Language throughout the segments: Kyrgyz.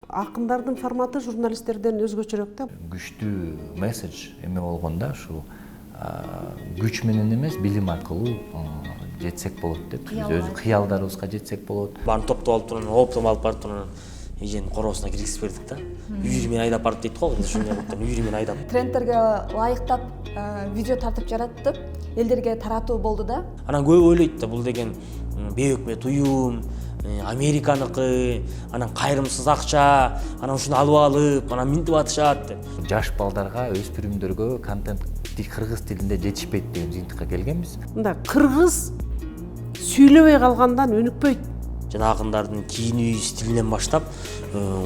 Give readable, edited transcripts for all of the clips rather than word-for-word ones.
Акындардын форматы журналисттерден өзгөчөрөөк да. Күчтүү месседж эме болгондо ушул күч менен эмес билим аркылуу жетсек болот деп биз өз кыялдарыбызга жетсек болот. Баарын топтоп алып турган, оптом алып барып турган эженин коробусуна киргизип бердик да. Үйүрү менен айдап барып дейт го, ошондой кылып үйүрү менен айдап. Трендтерге ылайыктап видео тартып жараттып, элдерге таратуу болду да. Анан көп ойлойт да, бул деген бейөкмөт уюм, Американыкы, анан кайрымсыз акча, анан ушуну алып, анан минтип атышат деп. Жаш балдарга, өспүрүмдөргө контент кыргыз тилинде жетишпейт деген жыйынтыкка келгенбиз. Мында кыргыз сүйлөбөй калгандан өнүкпөйт. Жана акындардын кийинүү стилинен баштап,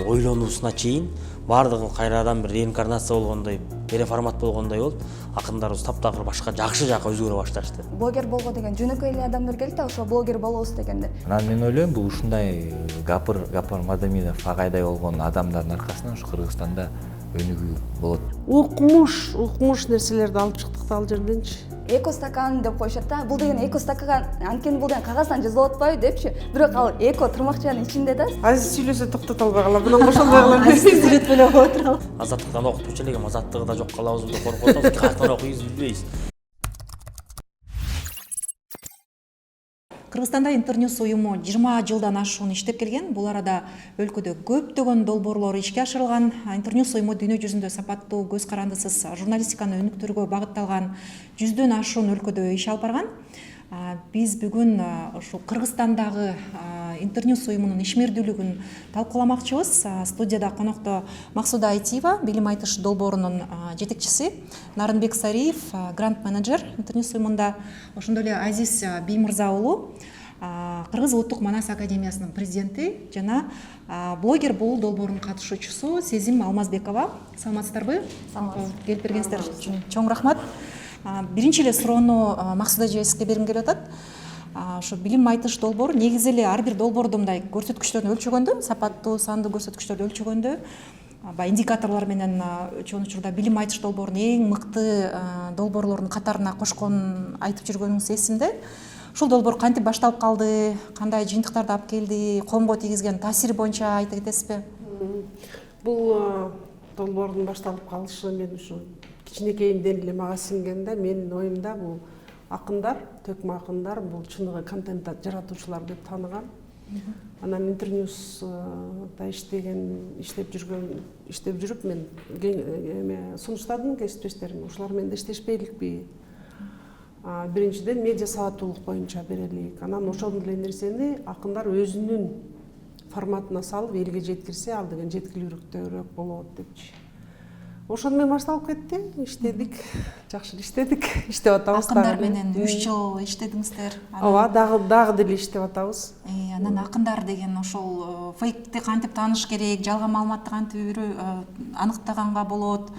ойлонуусуна чейин баардыгы кайрадан бир реинкарнация болгондой, переформат болгондой болуп, акындарыбыз таптакыр башка жакшы жакка өзгөрө башташты. Блогер болго деген жөнөкөй эле адамдар келди да, ошо блогер болобуз дегенде. Анан мен ойлойм, бул ушундай Гапар Мадаминов агайдай болгон адамдардын аркасынан ушу Кыргызстанда өнүгүү болот. Укмуш нерселерди алып чыктык да ал жерденчи. Эко стакан деп коюшат да. Бул деген эко стакан, анткени бул деген кагаздан жазылып атпайбы депчи. Бирок ал эко тырмакчанын ичинде да. Азиз сүйлөсө токтото албай калам, мына кошолбой калам. Сүрөтпөлөп отурган. Азаттыктан окутпучу элегем, азаттыгы да жок калабызбы деп коркуп атабыз, каяктан окуйбуз билбейбиз. Кыргызстанда Интерньюз уюму 20 жылдан ашуун иштеп келген. Бул арада өлкөдө көптөгөн долбоорлор ишке ашырылган. Интерньюз уюму дүйнө жүзүндө сапаттуу, көз карандысыз журналистиканы өнүктүрүүгө багытталган 100дөн ашуун өлкөдө иш алып барган. Биз бүгүн ушул Кыргызстандагы Интерньюз уюмунун ишмердүүлүгүн талкууламакчыбыз. Студияда конокто Максуда Айтиева, билим айтыш долбоорунун жетекчиси, Нарынбек Сариев, грант менеджер Интерньюз уюмунда, ошондой эле Азиз Биймырза уулу, Кыргыз улуттук манас академиясынын президенти жана блогер бул долбоордун катышуучусу Сезим Алмазбекова. Саламатсыздарбы? Келип бергениңиздер үчүн чоң рахмат. Биринчи эле суроону Максуда эжебизге бергим келип атат. Ошо билим айтыш долбоору негизи эле ар бир долбоорду мындай көрсөткүчтөрүн өлчөгөндө, сапаттуу, сандуу көрсөткүчтөрдү өлчөгөндө, индикаторлор менен өчүүнү учурда билим айтыш долбоорунун эң мыкты долбоорлордун катарына кошконун айтып жүргөнүңүз эсимде. Ушул долбоор кантип башталып калды, кандай жыйынтыктарды алып келди, коомго тийгизген таасири боюнча айта кетесизби? Бул долбоордун башталып калышы мен ушу кичинекейимден эле мага сиңген да. Менин оюмда бул акындар, төкмө акындар бул чыныгы контент жаратуучулар деп тааныган. Анан Интерньюзда иштеп жүрүп мен сунуштадым кесиптештерим. Ушулар менен иштешпейликпи? Биринчиден медиа сабаттуулук боюнча берелик. Анан ошол эле нерсени акындар өзүнүн форматына салып элге жеткирсе, ал деген жеткилүүрөөк болот депчи. Ошону менен башталып кетти. Иштедик, жакшы иштедик. Иштеп атабыз. Акындар менен 3 жыл иштедиңиздер. Ооба, дагы деле иштеп атабыз. Анан акындар деген ошол фейкти кантип тааныш керек, жалган маалыматты кантип аныктаганга болот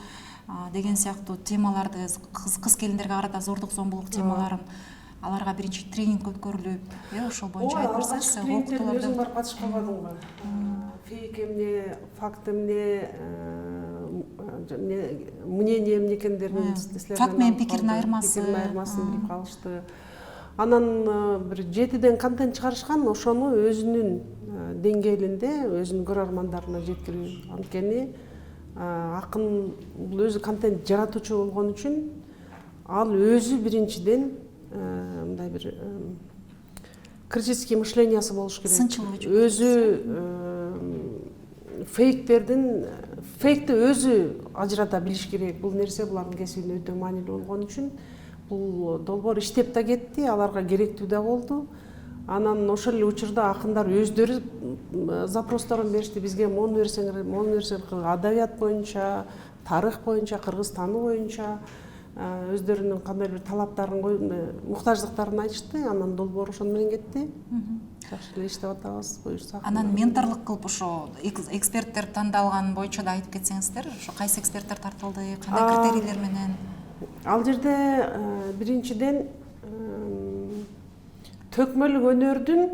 деген сыяктуу темаларды, кыз келиндерге карата зордук зомбулук темаларын аларга биринчи тренинг өткөрүлүп, ошол боюнча айтып берсеңиз, окутууларда. Өзүм барып катышып калбадымбы? Фейк эмне, факт эмне, мнение эмне экендерин факт менен пикирдин айырмасын билип калышты. Анан бир 7ден контент чыгарышкан, ошону өзүнүн деңгээлинде өзүнүн көрөрмандарына жеткирүү. Анткени акын бул өзү контент жаратуучу болгон үчүн ал өзү биринчиден мындай бир критический мышлениясы болуш керек. Сынчыл өзү фейкти өзү ажырата билиш керек. Бул нерсе булардын кесибине өтө маанилүү болгон үчүн бул долбоор иштеп да кетти, аларга керектүү да болду. Анан ошол эле учурда акындар өздөрү запросторун беришти. Бизге мону берсеңер, адабият боюнча, тарых боюнча, кыргызстануу боюнча өздөрүнүн кандай бир талаптарын, муктаждыктарын айтышты. Анан долбоор ошону менен кетти. Жакшы эле иштеп атабыз, буюрса. Анан менторлук кылып ошо эксперттер тандалган боюнча да айтып кетсеңиздер, ошо кайсы эксперттер тартылды, кандай критерийлер менен? Ал жерде биринчиден төкмөлүк өнөрдүн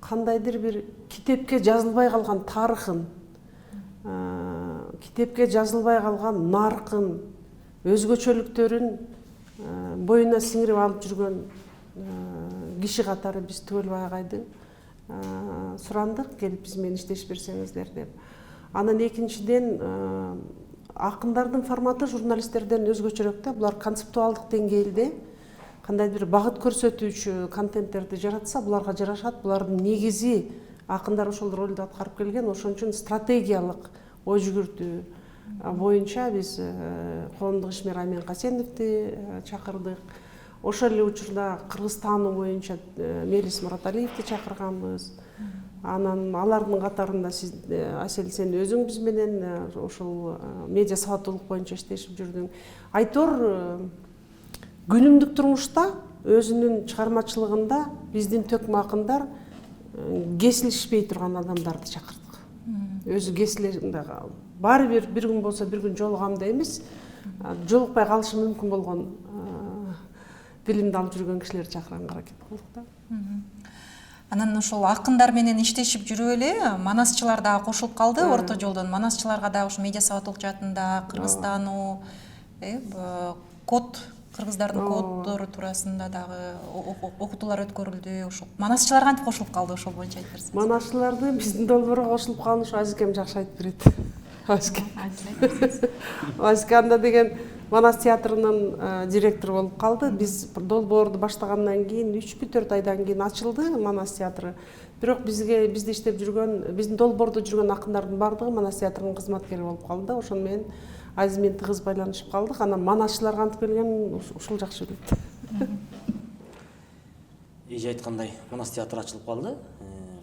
кандайдыр бир китепке жазылбай калган тарыхын, китепке жазылбай калган наркын, өзгөчөлүктөрүн боюна сиңирип алып жүргөн киши катары биз Түгөлбай агайды сурандык, келип биз менен иштешип берсеңиздер деп. Анан экинчиден акындардын форматы журналисттерден өзгөчөрөөк да. Булар концептуалдык деңгээлде кандайдыр бир багыт көрсөтүүчү контенттерди жаратса, буларга жарашат. Булардын негизи акындар ошол ролду аткарып келген. Ошон үчүн стратегиялык ой жүгүртүү боюнча биз коомдук ишмер Амин Касеновди чакырдык. Ошол эле учурда Кыргызстануу боюнча Мелис Мураталиевди чакырганбыз. Анан алардын катарында сиз Асель, сен өзүң биз менен ошол медиа сабаттуулук боюнча иштешип жүрдүң. Айтор күнүмдүк турмушта өзүнүн чыгармачылыгында биздин төкмө акындар кесилишпей турган адамдарды чакырдык. Өзү кесиле баары бир күн болсо бир күн жолугам дейбиз. Жолукпай калышы мүмкүн болгон билимди алып жүргөн кишилерди чакырганга аракет кылдык да. Анан ошол акындар менен иштешип жүрүп эле манасчылар дагы кошулуп калды орто жолдон. Манасчыларга дагы ушу медиа сабаттуулук жаатында Кыргызстануу код, кыргыздардын коддору туурасында дагы окутуулар өткөрүлдү. Ошол манасчылар кантип кошулуп калды, ошол боюнча айтып берсеңиз. Манасчыларды биздин долбоорго кошулуп калган ушу Азикем жакшы айтып берет. Азиканда деген Манас театрынын директору болуп калды. Биз долбоорду баштагандан кийин 3-4 айдан кийин ачылды Манас театры. Бирок бизде иштеп жүргөн, биздин долбоордо жүргөн акындардын баардыгы Манас театрынын кызматкери болуп калды. Ошону менен Азиз менен тыгыз байланышып калдык. Анан манасчылар кантип келген ушул жакшы билет. Эже айткандай, Манас театры ачылып калды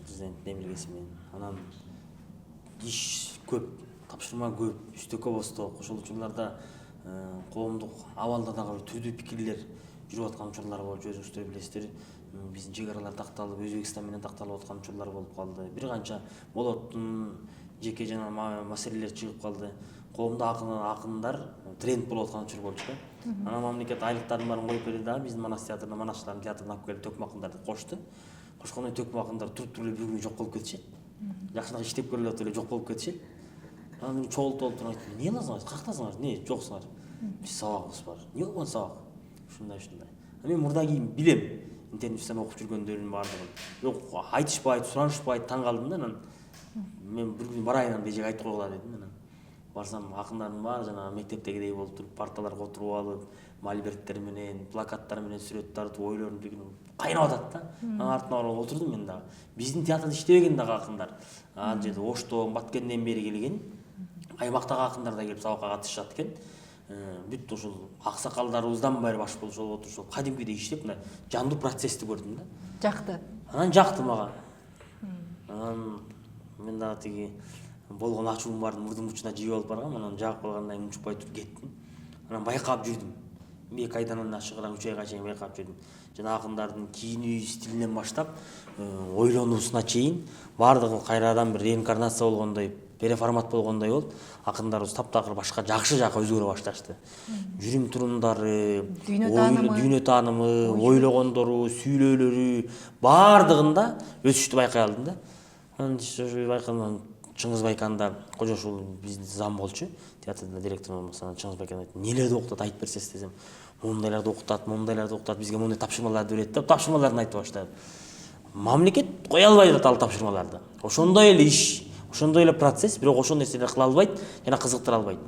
президенттин эмилгеси менен. Анан иш көп, тапшырма көп, үстөккө босток. Ошол учурларда коомдук абалда дагы түрдүү пикирлер жүрүп аткан учурлар болуп, өзүңүздөр билесиздер. Биздин чек аралар такталып, Өзбекстан менен такталып аткан учурлар болуп калды. Бир канча болоттун жеке жана маселелер чыгып калды. Коомдо акындар тренд болуп аткан учур болчу да. Анан мамлекет айлыктардын баарын коюп берди дагы биздин Манас театрына, манасчылардын театрына алып келип төкмө акындарды кошту. Кошкондон төкмө акындар туруп эле бир күн жок болуп кетишет. Жакшыраак иштеп көрүлүп атып эле жок болуп кетишет. Анан чогултуп туруп айтты: "Эмне кыласыңар? Каяктасыңар? Эмне жоксуңар?" Биз сабагыбыз бар. "Эмне болгон сабак?" Ушундай. Мен мурда кийин билем. Интернеттен окуп жүргөндөрдүн баардыгын. Бирок айтышпайт, суранышпайт, таң калдым да. Анан мен бир күн барайын анда эжеге айтып койгула дедим. Анан барсам акындардын баары жана мектептегидей болуп туруп, парталарга отуруп алып, мольберттер менен, плакаттар менен сүрөт тартып, ойлорун бир күн кайнап атат да. Анан артына барып отурдум мен дагы. Биздин театрда иштебеген дагы акындар. Ал жерде Оштон, Баткенден бери келген. Аймактагы акындар да келип сабакка катышат экен. Бүт ушул аксакалдарыбыздан бери баш болуп отуруп, кадимкидей иштеп, мына жандуу процессти көрдүм да. Жакты. Анан жакты мага. Анан мен дагы тиги болгон ачуум бардым, мурдун учуна жип алып баргам. Анан жагып калгандан кийин унчукпай туруп кеттим. Анан байкап жүрдүм. 2 айдан ашыгыраак 3 айга чейин байкап жүрдүм. Жана акындардын кийинүү стилинен баштап, ойлонуусуна чейин баардыгы кайрадан бир реинкарнация болгондой, переформат болгондой болуп, акындарыбыз таптакыр башка жакшы жакка өзгөрө башташты. Жүрүм турумдары, дүйнө таанымы, ойлогондору, сүйлөөлөрү баардыгында өсүштү байкай алдым да. Анан байкаган Чыңгыз Байканда кожошул биздин зам болчу, театрда директор болмосо, Чыңгыз Байкан айтты: "Нелерди окутат, айтып берсеңиз" десем, "Мондайларды окутат, бизге мондай тапшырмаларды берет" деп тапшырмаларын айтып баштады. Мамлекет кое албай атат ал тапшырмаларды. Ошондой эле иш, ошондой эле процесс, бирок ошондой нерселерди кыла албайт жана кызыктыра албайт.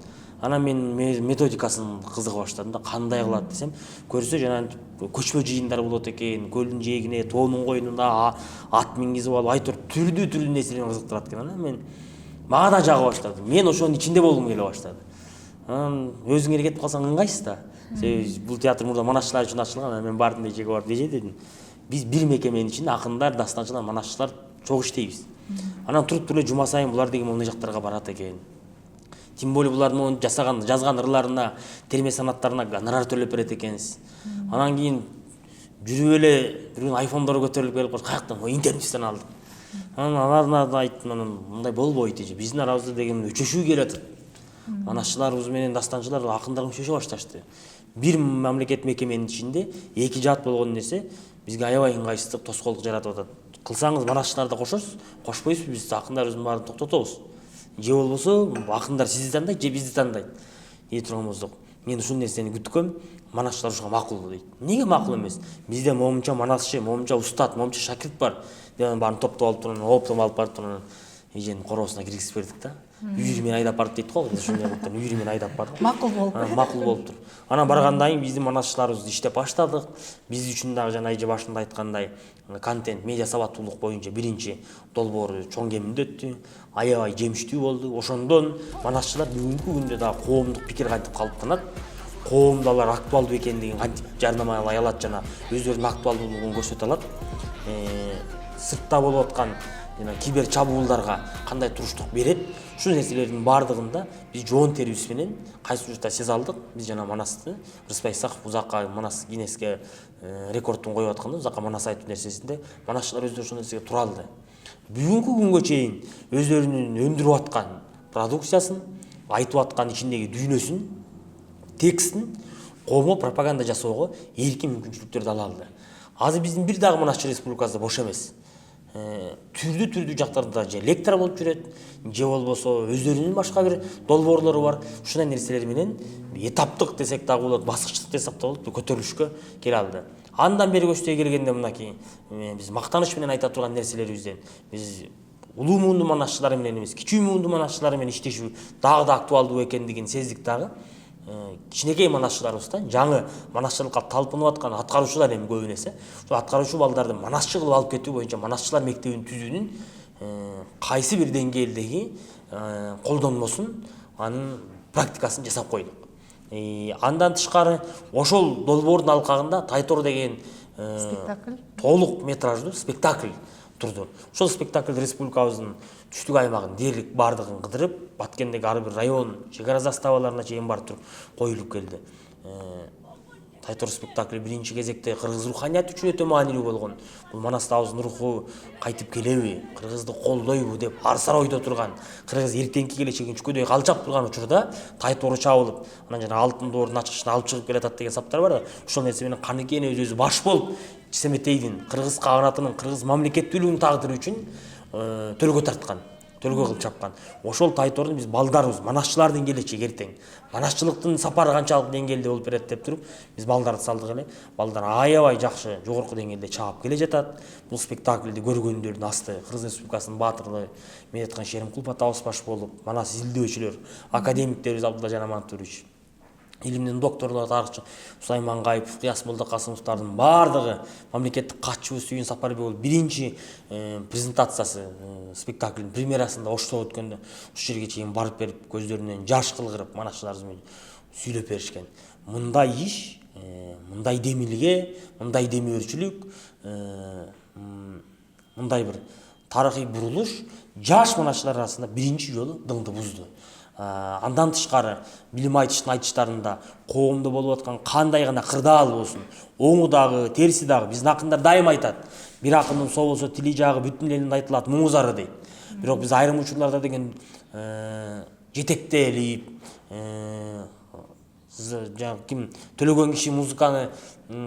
Анан мен методикасын кызыга баштадым да, кандай кылат десем, көрсө жана көчмө жыйындар болот экен, көлдүн жээгине, тоонун койнунда ат мингизип алып, айтор түрдүү нерселер кызыктырат экен. Анан мен мага да жага баштады. Мен ошонун ичинде болгум келе баштады. Анан өзүңөр кетип калсаң ыңгайсыз да. Себеби бул театр мурда манасчылар үчүн ачылган. Анан мен бардым эжеге барып, "Эже" дедим, "Биз бир мекеменин ичинде акындар, дастанчылар, манасчылар чогуу иштейбиз. Анан туруп эле жума сайын булар деген мондой жактарга барат экен. Тем более булардын жазган ырларына, терме санаттарына гонорар төлөп берет экенсиз. Анан кийин жүрүп эле бир күн айфондору көтөрүлүп келип калды. Каяктан? Интернеттен алдым. Анан аларына да айттым, анан мындай болбойт эже. Биздин арабызда деген өчөшүү келип атат. Манасчыларыбыз менен дастанчылар акындар өчөшө башташты. Бир мамлекет мекеменин ичинде эки жаат болгон нерсе бизге аябай ыңгайсыздык, тоскоолдук жаратып атат. Кылсаңыз манасчыларды кошосуз, кошпойсуз, биз акындарыбыздын баарын токтотобуз. Же болбосо акындар сизди тандайт, же бизди тандайт. Дей турган болсок, мен ушул нерсени күткөм, манасчылар ушуга макул дейт. Эмнеге макул эмес? Бизде момунча манасчы, момунча устат, момунча шакирт бар. Баарын топтоп алып турган, оптом алып барып турган эженин короосуна киргизип бердик да. үйірімен айдап барды дейді ғой, біз ошондой үйірімен айдап бардық. макул болуп. Макул болуптур. Анан баргандан кийин биздин манасчыларыбыз иштеп баштадык. Биз үчүн дагы жана эже башында айткандай контент, медиа сабаттуулук боюнча биринчи долбоору чоң кеминде өттү. Аябай жемиштүү болду. Ошондон манасчылар бүгүнкү күндө дагы коомдук пикир кантип калыптанат, коомдо алар актуалдуу экендигин кантип жарнамалай алат жана өздөрүнүн актуалдуулугун көрсөтө алат. Сыртта болуп аткан кибер чабуулдарга кандай туруштук берет, ушул нерселердин баардыгында биз жоон терибиз менен кайсы учурда сезе алдык. Биз жана Манасты Рыспай Исаков узакка Манас Гиннеске рекордтун коюп атканда узакка Манас айтуу нерсесинде манасчылар өздөрү ошол нерсеге тура алды. Бүгүнкү күнгө чейин өздөрүнүн өндүрүп аткан продукциясын, айтып аткан ичиндеги дүйнөсүн, текстин коомго пропаганда жасоого эркин мүмкүнчүлүктөрдү ала алды. Азыр биздин бир дагы Манасчы Республикасында бош эмес. Түрдүү жактарда же лектор болуп жүрөт, же болбосо өздөрүнүн башка бир долбоорлору бар. Ушундай нерселер менен этаптык десек дагы болот, баскычтык десек дагы болот, көтөрүлүшкө келе алды. Андан бери көчтөй келгенде мынакей биз мактаныч менен айта турган нерселерибизден биз улуу муунду манасчылар менен эмес, кичүү муунду манасчылар менен иштешүү дагы да актуалдуу экендигин сездик дагы. Кичинекей манасчыларыбыздан жаңы манасчылыкка талпынып аткан аткаруучулар эми көбүн эсе ошол аткаруучу балдарды манасчы кылып алып кетүү боюнча манасчылар мектебин түзүүнүн кайсы бир деңгээлдеги колдонмосун, анын практикасын жасап койдук. Андан тышкары ошол долбоордун алкагында Тайтор деген толук метраждуу спектакль турду. Ошол спектакль республикабыздын түштүк аймагын дээрлик бардыгын кыдырып, Баткендеги ар бир район, чек ара заставаларына чейин барып туруп коюлуп келди. Тайтор спектакли биринчи кезекте кыргыз руханият үчүн өтө маанилүү болгон. Бул Манастабыздын руху кайтып келеби, кыргызды колдойбу деп арсар ойдо турган, кыргыз эртеңки келечегин чүкөдөй калчап турган учурда Тайтору чабылып, анан жана алтын доордун ачкычын алып чыгып келатат деген саптар бар да. Ошол нерсе менен Каныкене өзү баш болуп, Чисеметейдин кыргыз каганатынын, кыргыз мамлекеттүүлүгүнүн тагдыры үчүн төлгө тарткан, төлгө кылып чапкан. Ошол Тайтордун биз балдарыбыз, манасчылардын келечеги эртең, манасчылыктын сапары канчалык деңгээлде болуп берет деп туруп, биз балдарды салдык эле. Балдар аябай жакшы, жогорку деңгээлде чаап келе жатат. Бул спектакльди көргөндөрдүн асты Кыргыз Республикасынын баатыры Медеткан Шеримкулов атабыз баш болуп, манас изилдөөчүлөр, академиктерибиз Абдуллажан Амантурович, илимдин докторлору тарыхчы Сулайман Гайыпов, Кыяс Молдокасымовдардын баардыгы, мамлекеттик катчыбыз Сүйүн Сапарбеков биринчи презентациясы спектаклдин премьерасында Ошто өткөндө ушул жерге чейин барып берип, көздөрүнөн жаш кылгырып манасчыларыбыз менен сүйлөп беришкен. Мындай иш, мындай демилге, мындай демөөрчүлүк, мындай бир тарыхый бурулуш жаш манасчылар арасында биринчи жолу дыңды бузду. Андан тышкары билим айтыштын айтыштарында коомдо болуп аткан кандай гана кырдаал болсун, оңу дагы, терси дагы биздин акындар дайым айтат. Бир акындын соо болсо тили жагы бүтүн элинде айтылат, муңу зары дейт. Бирок биз айрым учурларда деген жетектелип, ким төлөгөн киши музыканы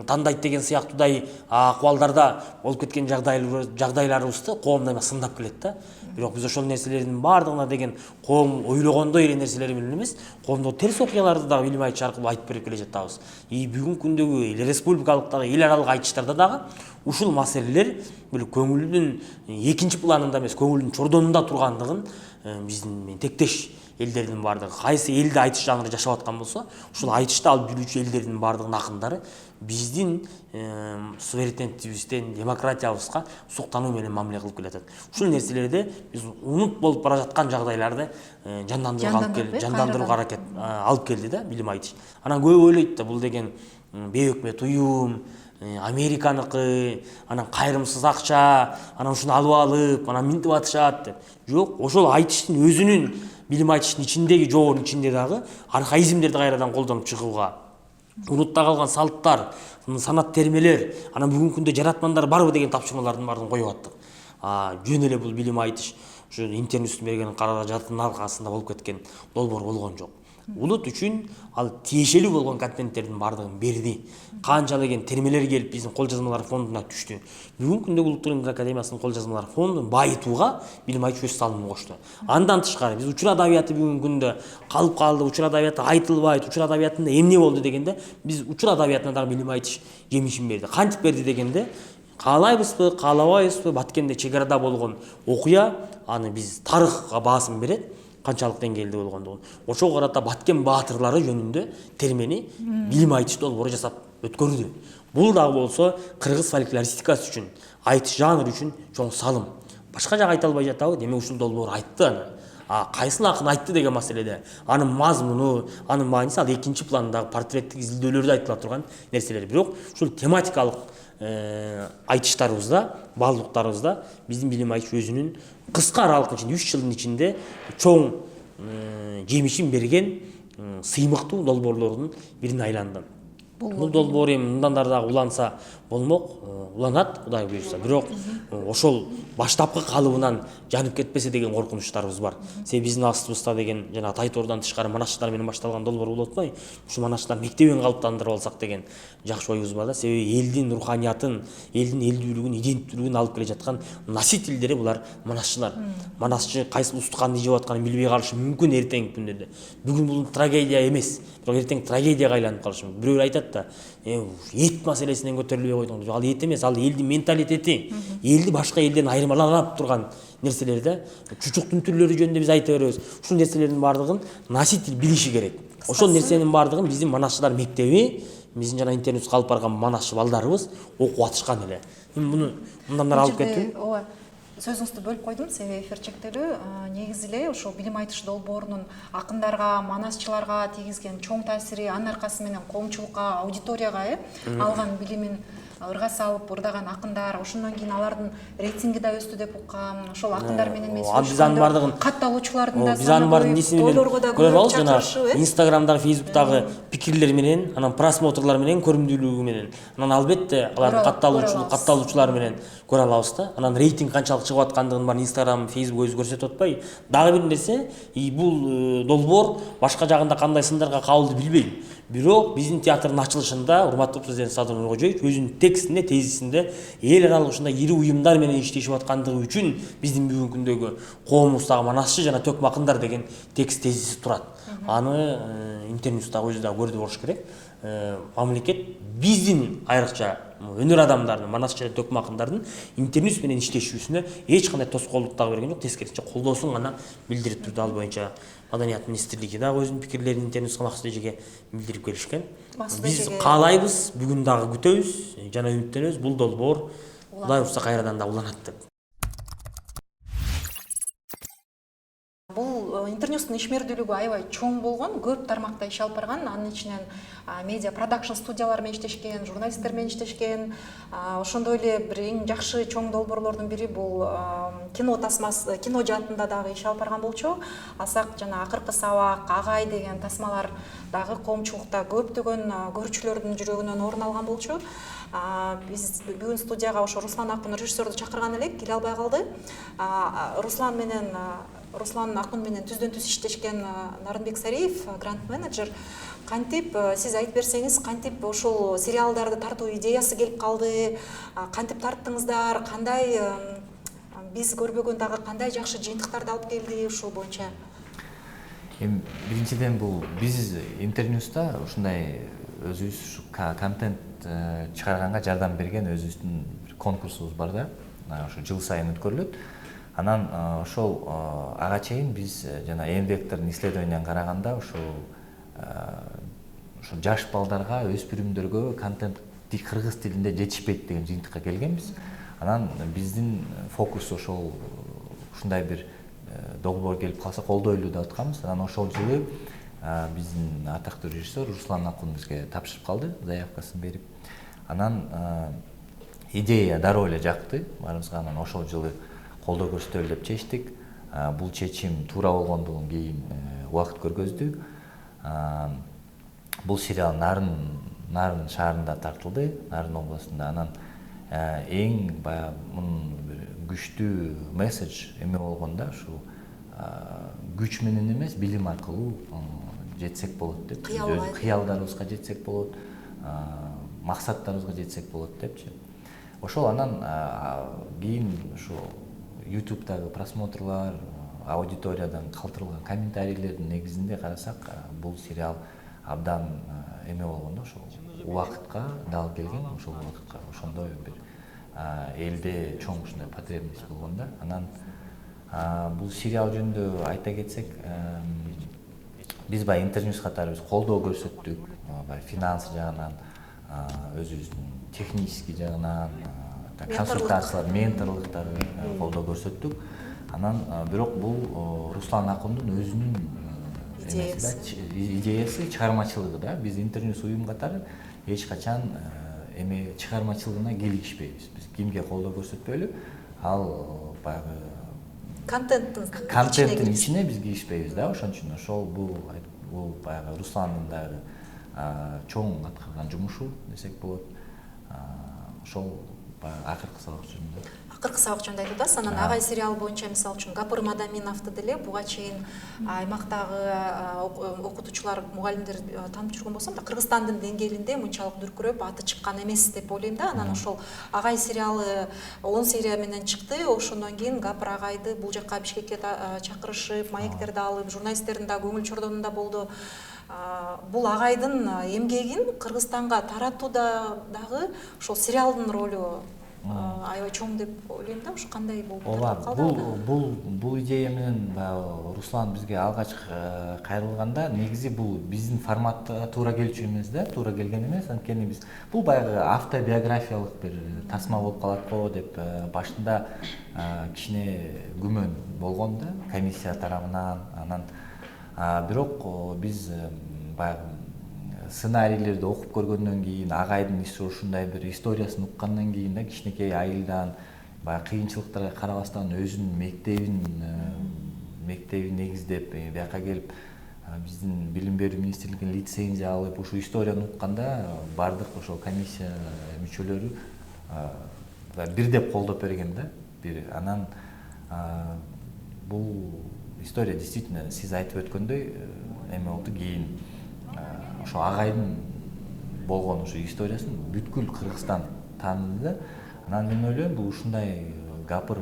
тандайт деген сыяктуудай акыбалдарда болуп кеткен жагдайларыбызды коомдо сындап келет да. Бирок биз ошол нерселердин баардыгына деген коом ойлогондой эле нерселер менен эмес, коомдо терс окуяларды дагы билим айтыш аркылуу айтып берип келе жатабыз. Бүгүнкү күндөгү республикалык дагы эл аралык айтыштарда дагы ушул маселелер бир көңүлдүн экинчи планында эмес, көңүлдүн чордонунда тургандыгын биздин тектеш элдердин баардыгы, кайсы элде айтыш жанры жашап аткан болсо, ушул айтышты алып жүрүүчү элдердин баардыгынын акындары биздин суверенитетибизден, демократиябызга суктануу менен мамиле кылып келатат. Ушул нерселерде биз унут болуп бара жаткан жагдайларды жандандырууга аракет алып келди да билим айтыш. Анан көп ойлойт да, бул деген бейөкмөт уюм, Американыкы, анан кайрымсыз акча, анан ушуну алып, анан минтип атышат деп. Жок, ошол айтыштын өзүнүн билим айтыштын ичиндеги жоонун ичинде дагы архаизмдерди кайрадан колдонуп чыгууга, унутта калган салттар, санат термелер, анан бүгүнкү күндө жаратмандар барбы деген тапшырмалардын баарын коюп аттык. Жөн эле бул билим айтыш ушу интернеттин берген каражатынын аркасында болуп кеткен долбоор болгон жок. Улут үчүн ал тиешелүү болгон контенттердин баардыгын берди. Канча деген термелер келип биздин кол жазмалар фондуна түштү. Бүгүнкү күндө Улуттук Илимдер Академиясынын кол жазмалар фондун байытууга билим айтыш өз салымын кошту. Андан тышкары биз учур адабияты бүгүнкү күндө калып калды, учур адабияты айтылбайт, учур адабиятында эмне болду дегенде биз учур адабиятына дагы билим айтыш жемишин берди. Кантип берди дегенде, каалайбызбы, каалабайбызбы, Баткенде чек арада болгон окуя аны биз тарыхка баасын берет. канчалык деңгээлде болгондугун. Ошого карата Баткен баатырлары жөнүндө термени билим айтыш долбоору жасап өткөрдү. Бул дагы болсо кыргыз фольклористикасы үчүн, айтыш жанры үчүн чоң салым. Башка жак айта албай жатабы, демек ушул долбоор айтты аны. Кайсын акын айтты деген маселеде анын мазмуну, анын мааниси ал экинчи пландагы портреттик изилдөөлөрдө айтыла турган нерселер. Бирок ушул тематикалык айтыштарыбызда, баалуулуктарыбызда биздин билим айтыш өзүнүн кыска аралыктын ичинде 3 жылдын ичинде чоң жемишин берген сыймыктуу долбоорлордун бирине айланды. Бул долбоор эми мындан дагы уланса болмок, уланат Кудай буйрса. Бирок ошол баштапкы калыбынан жанып кетпесе деген коркунучтарыбыз бар. Себеби биздин астыбызда деген жана Тайтордон тышкары манашчылар менен башталган долбоор болуп атпайбы? Ушул манашчылар мектебин калыптандырып алсак деген жакшы оюбуз бар да. Себеби элдин руханиятын, элдин элдүүлүгүн, иденттүүлүгүн алып келе жаткан носительдери булар манашчылар. Манашчы кайсы устуканды жеп атканын билбей калышы мүмкүн эртеңки күндөрдө. Бүгүн бул трагедия эмес, бирок эртең трагедияга айланып калышы мүмкүн. Бирөө айтат да, эт маселесинен көтөрүлбөй койдуң. Ал эт эмес, ал элдин менталитети, элди башка элден айырмалап турган нерселер да. Чучуктун түрлөрү жөнүндө биз айта беребиз. Ушул нерселердин баардыгын носитель билиши керек. Ошол нерсенин баардыгын биздин манашчылар мектеби, биздин жана интернет калып барган манашчы балдарыбыз окуп атышкан эле. Муну мындан ары алып кетүү. Ооба. Сөзүңүздү бөлүп койдум, себеби эфир чектелүү. Негизи эле ошол билим айтыш долбоорунун акындарга, манасчыларга тийгизген чоң таасири, анын аркасы менен коомчулукка, аудиторияга алган билимин ырга салып ырдаган акындар, ошондон кийин алардын рейтинги да өстү деп уккам. Ошол акындар менен мен сөйлөшкөндө катталуучулардын да биз анын баардыгын көрүп алабыз жана чакырышып, Инстаграмдагы, Фейсбуктагы пикирлер менен, анан просмотрлар менен, көрүмдүүлүгү менен, анан албетте алардын катталуучулары менен көрө алабыз да. Анан рейтинг канчалык чыгып аткандыгын бар Инстаграм, Фейсбук өзү көрсөтүп атпайбы? Дагы бир нерсе, бул долбоор башка жагында кандай сындарга кабылды билбейм. Бирок биздин театрдын ачылышында урматтуу президент Садыр Нуркожоевич өзүнүн текстинде, тезисинде эл аралык ушундай ири уюмдар менен иштешип аткандыгы үчүн биздин бүгүнкү күндөгү коомубуздагы манасчы жана төкмө акындар деген текст тезиси турат. Аны интернеттагы өзү да көрдү болуш керек. Мамлекет биздин айрыкча өнөр адамдарынын, манасчы жана төкмө акындардын интернет менен иштешүүсүнө эч кандай тоскоолдук дагы берген жок, тескерисинче колдоосун гана билдирип турду. Ал боюнча Маданият министрлиги дагы өзүнүн пикирлерин интернет максат эжеге билдирип келишкен. Биз каалайбыз, бүгүн дагы күтөбүз жана үмүттөнөбүз. Бул долбоор Кудай урса кайрадан да уланат деп. Бул интернеттин ишмердүүлүгү аябай чоң болгон, көп тармакта иш алып барган. Анын ичинен медиа продакшн студиялар менен иштешкен, журналисттер менен иштешкен. Ошондой эле бир эң жакшы чоң долбоорлордун бири бул кино тасмасы, кино жаатында дагы иш алып барган болчу. Асак жана Акыркы сабак, Агай деген тасмалар дагы коомчулукта көптөгөн көрүүчүлөрдүн жүрөгүнөн орун алган болчу. Биз бүгүн студияга ошо Руслан Акын режиссерду чакырган элек, келе албай калды. Руслан Акын менен түздөн түз иштешкен Нарынбек Сариев, грант менеджер. Кантип сиз айтып берсеңиз, кантип ошол сериалдарды тартуу идеясы келип калды, кантип тарттыңыздар, кандай биз көрбөгөн дагы кандай жакшы жыйынтыктарды алып келди ушул боюнча? Биринчиден бул биз интерньюста ушундай өзүбүз контент чыгарганга жардам берген өзүбүздүн конкурсубуз бар да. Ошо жыл сайын өткөрүлөт. Анан ошол ага чейин биз жана N-вектордун исследованиян караганда ошол жаш балдарга, өспүрүмдөргө контент кыргыз тилинде жетишпейт деген жыйынтыкка келгенбиз. Анан биздин фокус ошол ушундай бир долбоор келип калса колдойлу деп атканбыз. Анан ошол жылы биздин атактуу режиссер Руслан Акын бизге тапшырып калды, заявкасын берип. Анан идея дароо эле жакты баарыбызга. Анан ошол жылы колдоо көрсөтөлү деп чечтик. Бул чечим туура болгондугун кийин убакыт көргөздү. Бул сериал Нарын шаарында тартылды, Нарын областында. Анан эң баягы мунун күчтүү месседж эме болгондо ушу күч менен эмес, билим аркылуу жетсек болот деп. Кыялдарыбызга жетсек болот, максаттарыбызга жетсек болот депчи. Ошол анан кийин ушу YouTube'дагы просмотрлар, аудиториядан калтырылган комментарийлердин негизинде карасак, бул сериал абдан эме болгондо, ошол убакытка дал келген, ошол убакытка ошондой бир элде чоң ушундай потребность болгондо, анан Бул сериал жөнүндө айта кетсек, биз баягы Интерньюс катары биз колдоо көрсөттүк, баягы финанс жагынан, өзүбүздүн технический жагынан, консультациялар, менторлуктар колдоо көрсөттүк. Анан бирок бул Руслан Акундун өзүнүн идеясы, чыгармачылыгы да. Биз Интерньюс уюм катары эч качан эме чыгармачылыгына кийлигишпейбиз. Биз кимге колдоо көрсөтпөйлү, ал баягы контенттин ичине биз киришпейбиз да. Ошон үчүн ошол бул баягы Русландын дагы чоң аткарган жумушу десек болот. Ошол баягы акыркы сабак жөнүндө. Акыркы сабак жөнүндө айтып атасыз. Анан Агай сериалы боюнча мисалы үчүн Гапыр Мадаминовду деле буга чейин аймактагы окутуучулар, мугалимдер таанып жүргөн болсом да, Кыргызстандын деңгээлинде мынчалык дүркүрөп аты чыккан эмес деп ойлойм да. Анан ошол Агай сериалы 10 серия менен чыкты. Ошондон кийин Гапыр агайды бул жакка Бишкекке чакырышып, маектерди алып, журналисттердин да көңүл чордонунда болду. Бул агайдын эмгегин Кыргызстанга таратууда дагы ошол сериалдын ролу аябай чоң деп ойлойм да. Ошо кандай болуп калды? Бул идея менен Руслан бизге алгач кайрылганда, негизи бул биздин форматка туура келчү эмес да, туура келген эмес. Анткени биз бул баягы автобиографиялык бир тасма болуп калат го деп башында кичине күмөн болгон да, комиссия тарабынан. Анан бирок биз баягы сценарийлерди окуп көргөндөн кийин, агайдын ушундай бир историясын уккандан кийин да, кичинекей айылдан баягы кыйынчылыктарга карабастан өзүнүн мектебин негиздеп бияка келип биздин билим берүү министрлигинин лицензия алып ушул историяны укканда бардык ошол комиссия мүчөлөрү бирдеп колдоп берген да. Анан бул история действительно сиз айтып өткөндөй эме болду. Кийин ошо агайдын болгон ошо историясын бүткүл Кыргызстан тааныды да. Анан мен ойлойм, бул ушундай Гапыр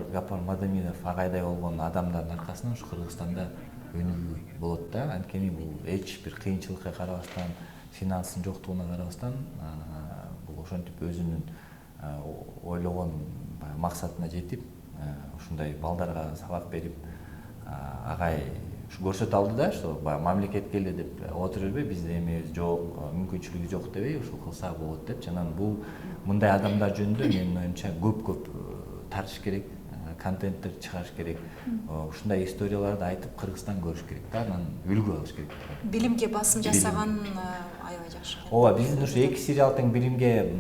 Мадаминов агайдай болгон адамдардын аркасынан ушу Кыргызстанда өнүгүү болот да. Анткени бул эч бир кыйынчылыкка карабастан, финанстын жоктугуна карабастан, бул ошентип өзүнүн ойлогон максатына жетип, ушундай балдарга сабак берип, агай көрсөтө алды да, что мамлекетке эле деп отура бербей, бизде эмебиз жок, мүмкүнчүлүгү жок дебей, ушул кылса болот деп. Анан бул мындай адамдар жөнүндө менин оюмча көп тартыш керек, контенттер чыгарыш керек. Ушундай историяларды айтып Кыргызстан көрүш керек да, анан үлгү алыш керек. Билимге басым жасаган аябай жакшы. Ооба, биздин ушу 2 сериал тең билимге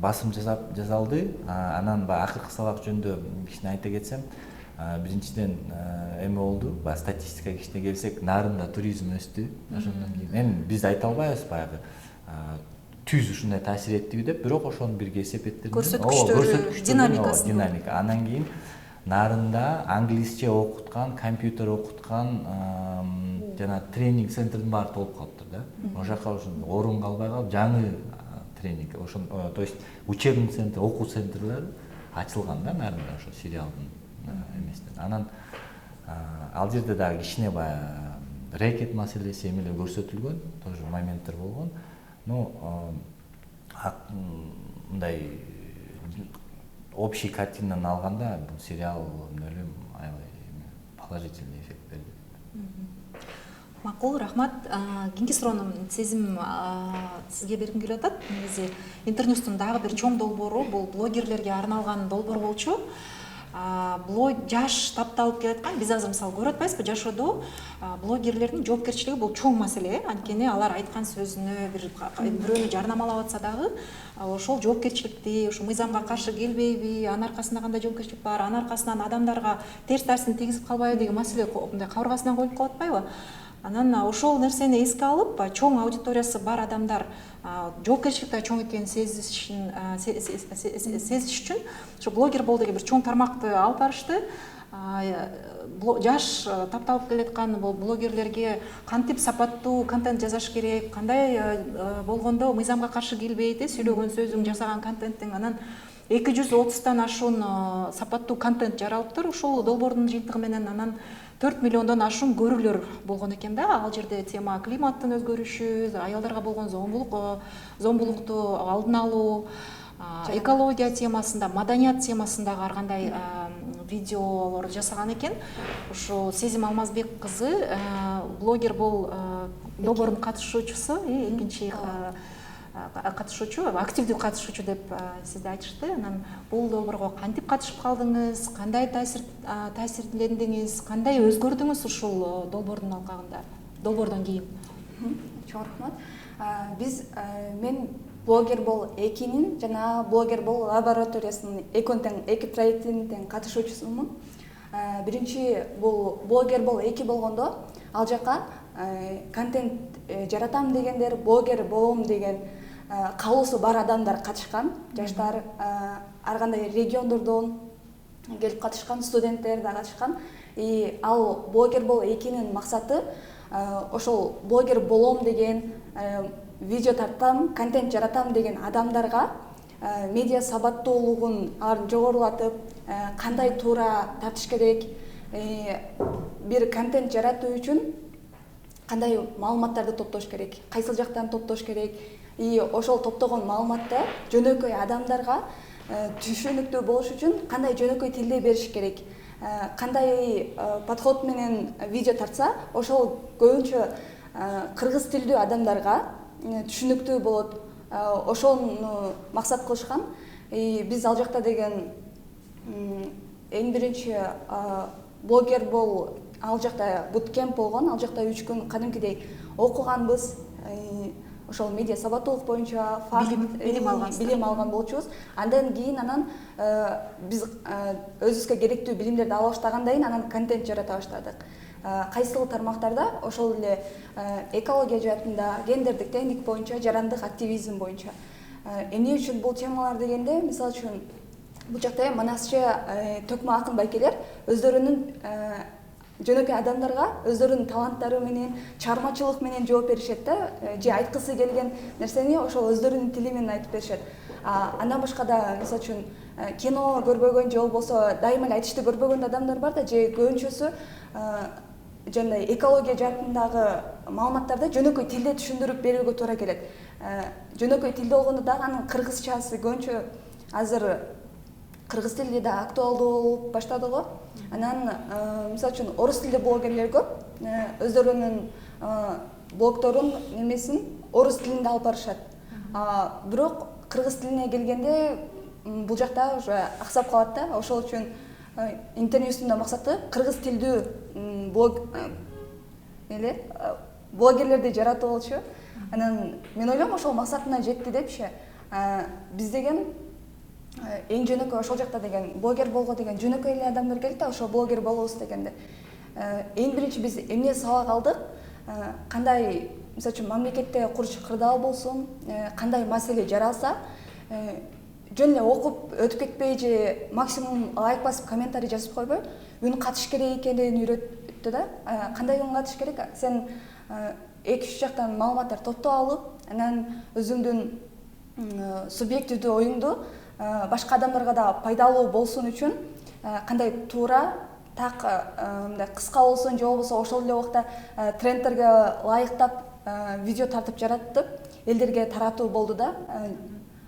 басым жасалды. Анан акыркы сабак жөнүндө кичине айта кетсем, биринчиден эме болду, статистикага кичине келсек, нарында туризм өстү. Ошондон кийин эми биз айта албайбыз баягы түз ушундай таасир эттиби деп, бирок ошонун бирге эсептеттеринен көрсөткүчтөрү, динамика. Анан кийин нарында англисче окуткан, компьютер окуткан жана тренинг центрдин баары толуп калыптыр да. Ошол жака орун калбай калып, жаңы тренинг, то есть учебный центр, окуу центрлери ачылган да нарында ошо сериалдын эмесинен. Анан ал жерде дагы кичине баягы рэкет маселеси эмелер көрсөтүлгөн, тоже моменттер болгон. Но мындай общий картинаны алганда бул сериал ойлойм аябай положительный эффект берди. Макул, рахмат. Кийинки суроону сезим сизге бергим келип атат. Негизи Интерньюстун дагы бир чоң долбоору бул блогерлерге арналган долбоор болчу. Жаш тапталып келаткан, биз азыр мисалы көрүп атпайбызбы, жашоодо блогерлердин жоопкерчилиги бул чоң маселе. Анткени алар айткан сөзүнө бирөөнү жарнамалап атса дагы, ошол жоопкерчиликти, ушу мыйзамга каршы келбейби, анын аркасында кандай жоопкерчилик бар, анын аркасынан адамдарга терс таасирин тийгизип калбайбы деген маселе мындай кабыргасынан коюлуп калып атпайбы? Анан ошол нерсени эске алып, чоң аудиториясы бар адамдар жоопкерчиликти чоң экенин сезиш үчүн ошо блогер бол деген бир чоң тармакты алып барышты. Жаш тапталып келаткан блогерлерге кантип сапаттуу контент жазаш керек, кандай болгондо мыйзамга каршы келбейт, сүйлөгөн сөзүң, жасаган контенттиң, анан 230тан ашуун сапаттуу контент жаралыптыр ушул долбоордун жыйынтыгы менен. Анан 4 миллиондон ашуун көрүүлөр болгон экен да. Ал жерде тема климаттын өзгөрүшү, аялдарга болгон зомбулукту алдын алуу, экология темасында, маданият темасындагы ар кандай видеолор жасаган экен. Ошо Сезим Алмазбек кызы блогер бул долбоордун катышуучусу, экинчи катышуучу, активдүү катышуучу деп сизде айтышты. Анан бул долбоорго кантип катышып калдыңыз, кандай таасирлендиңиз, кандай өзгөрдүңүз ушул долбоордун алкагында, долбоордон кийин? Чоң рахмат. Биз мен блогер бол 2-нин жана блогер бол лабораториясынын эки проектинин тең катышуучусумун. Биринчи бул блогер бол 2 болгондо ал жака контент жаратам дегендер, блогер болом деген каалоосу бар адамдар катышкан. Жаштар ар кандай региондордон келип катышкан, студенттер да катышкан. Ал блогер бол 2-нин максаты ошол блогер болом деген, видео тартам, контент жаратам деген адамдарга медиа сабаттуулугун жогорулатып, кандай туура тартыш керек, бир контент жаратуу үчүн кандай маалыматтарды топтош керек, кайсыл жактан топтош керек, ошол топтогон маалыматты жөнөкөй адамдарга түшүнүктүү болуш үчүн кандай жөнөкөй тилде бериш керек, кандай подход менен видео тартса ошол көбүнчө кыргыз тилдүү адамдарга түшүнүктүү болот. Ошону максат кылышкан. Биз ал жакта деген эң биринчи блогер бол ал жакта буткемп болгон, ал жакта 3 күн кадимкидей окуганбыз. Ошол медиа сабаттуулук боюнча билим алган болчубуз. Андан кийин биз өзүбүзгө керектүү билимдерди ала баштагандан кийин анан контент жарата баштадык. Кайсыл тармактарда ошол эле экология жаатында, гендердик теңдик боюнча, жарандык активизм боюнча. Эмне үчүн бул темалар дегенде, мисалы үчүн бул жакта манасчы төкмө акын байкелер өздөрүнүн жөнөкөй адамдарга өздөрүнүн таланттары менен, чыгармачылык менен жооп беришет да, же айткысы келген нерсени ошол өздөрүнүн тили менен айтып беришет. Андан башка да, мисалы үчүн кино көрбөгөн же болбосо дайыма эле айтышты көрбөгөн адамдар бар да, же көбүнчөсү жандай экология жаатындагы маалыматтарды жөнөкөй тилде түшүндүрүп берүүгө туура келет. Жөнөкөй тилде болгондо дагы анын кыргызчасы көбүнчө азыр кыргыз тили да актуалдуу болуп баштады го. Анан мисалы үчүн орус тилдүү блогерлер көп, өздөрүнүн блогторун немесин орус тилинде алып барышат. Бирок кыргыз тилине келгенде бул жакта уже аксап калат да. Ошол үчүн интервьюсунун да максаты кыргыз тилдүү блогерлерди жаратуу болчу. Анан мен ойлойм ошол максатына жетти депчи. Биз деген эң жөнөкөй ошол жакта деген блогер болго деген жөнөкөй эле адамдар келди да, ошо блогер болобуз дегенде. Эң биринчи биз эмне сабак алдык? Кандай, мисалы үчүн мамлекетте курч кырдаал болсун, кандай маселе жаралса, жөн эле окуп өтүп кетпей же максимум лайк басып комментарий жазып койбой, үн катыш керек экенин үйрөттү да. Кандай үн катыш керек? Сен 2-3 жактан маалыматтар топтоп алып, анан өзүңдүн субъективдүү оюңду башка адамдарга да пайдалуу болсун үчүн кандай туура, так мындай кыска болсун же болбосо ошол эле убакта трендтерге ылайыктап видео тартып жаратып элдерге таратуу болду да.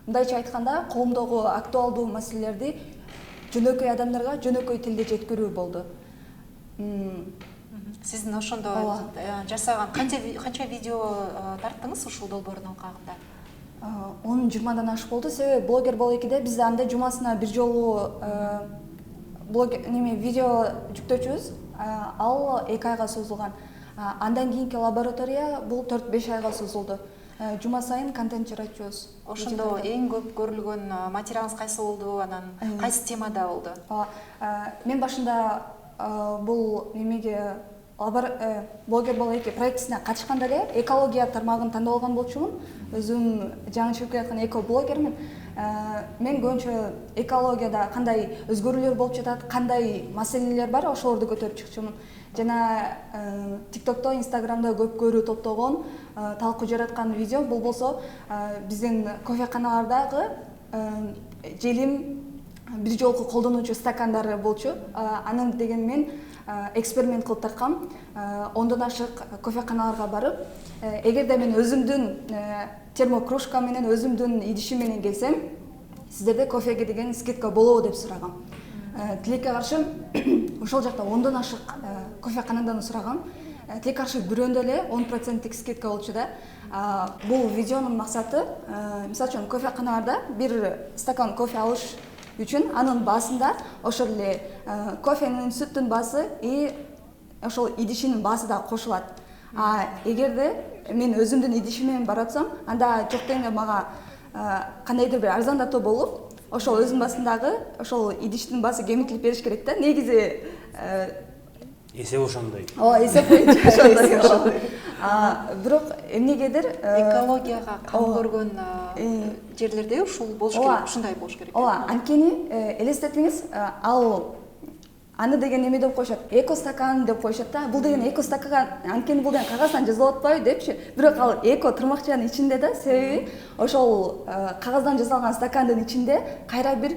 Мындайча айтканда, коомдогу актуалдуу маселелерди жөнөкөй адамдарга жөнөкөй тилде жеткирүү болду. Сиздин ошондо жасаган канча видео тарттыңыз ушул долбоордун алкагында? 10-20дан ашык болду. Себеби блогер бол 2де биз анда жумасына бир жолу видео жүктөчүбүз. Ал 2 айга созулган. Андан кийинки лаборатория бул 4-5 айга созулду. Жума сайын контент жаратчубуз. Ошондо эң көп көрүлгөн материалыңыз кайсы болду? Анан кайсы темада болду? Мен башында бул немеге блогер бол 2 проектисине катышканда эле экология тармагын тандап алган болчумун. Өзүм жаңы чыгып келаткан эко-блогермин. Мен көбүнчө экологияда кандай өзгөрүүлөр болуп жатат, кандай маселелер бар, ошолорду көтөрүп чыкчумун. Жана TikTok'то, Instagram'да көп көрүү топтогон, талкуу жараткан видео бул болсо биздин кофеканалардагы желим бир жолку колдонуучу стакандары болчу. Анын деген мен эксперимент кылып тарткам. 10дон ашык кофеканаларга барып, эгерде мен өзүмдүн термокружка менен, өзүмдүн идишим менен келсем, сиздерде кофеге деген скидка болобу деп сурагам. Тилекке каршы ошол жакта 10дон ашык кофеканадан сурагам. Тилекке каршы бирөөндө эле 10% скидка болчу да. Бул видеонун максаты, мисалы үчүн кофеканаларда бир стакан кофе алыш үчүн анын баасында ошол эле кофенин сүттүн баасы и ошол идишинин баасы да кошулат. Эгерде мен өзүмдүн идишим менен баратсам, анда жок дегенде мага кандайдыр бир арзандатуу болуп, ошол өзүнүн баасындагы ошол идиштин баасы кемитилип бериш керек да. Негизи эсеп ошондой. Эсеп боюнча ошондой. Бирок эмнегедир экологияга кам көргөн жерлерде ушул болуш керек, ушундай болуш керек. Ооба, анткени элестетиңиз, ал аны деген эме деп коюшат, эко стакан деп коюшат да. Бул деген эко стакан, анткени бул деген кагаздан жасалып атпайбы депчи. Бирок ал эко тырмакчанын ичинде да, себеби ошол кагаздан жасалган стакандын ичинде кайра бир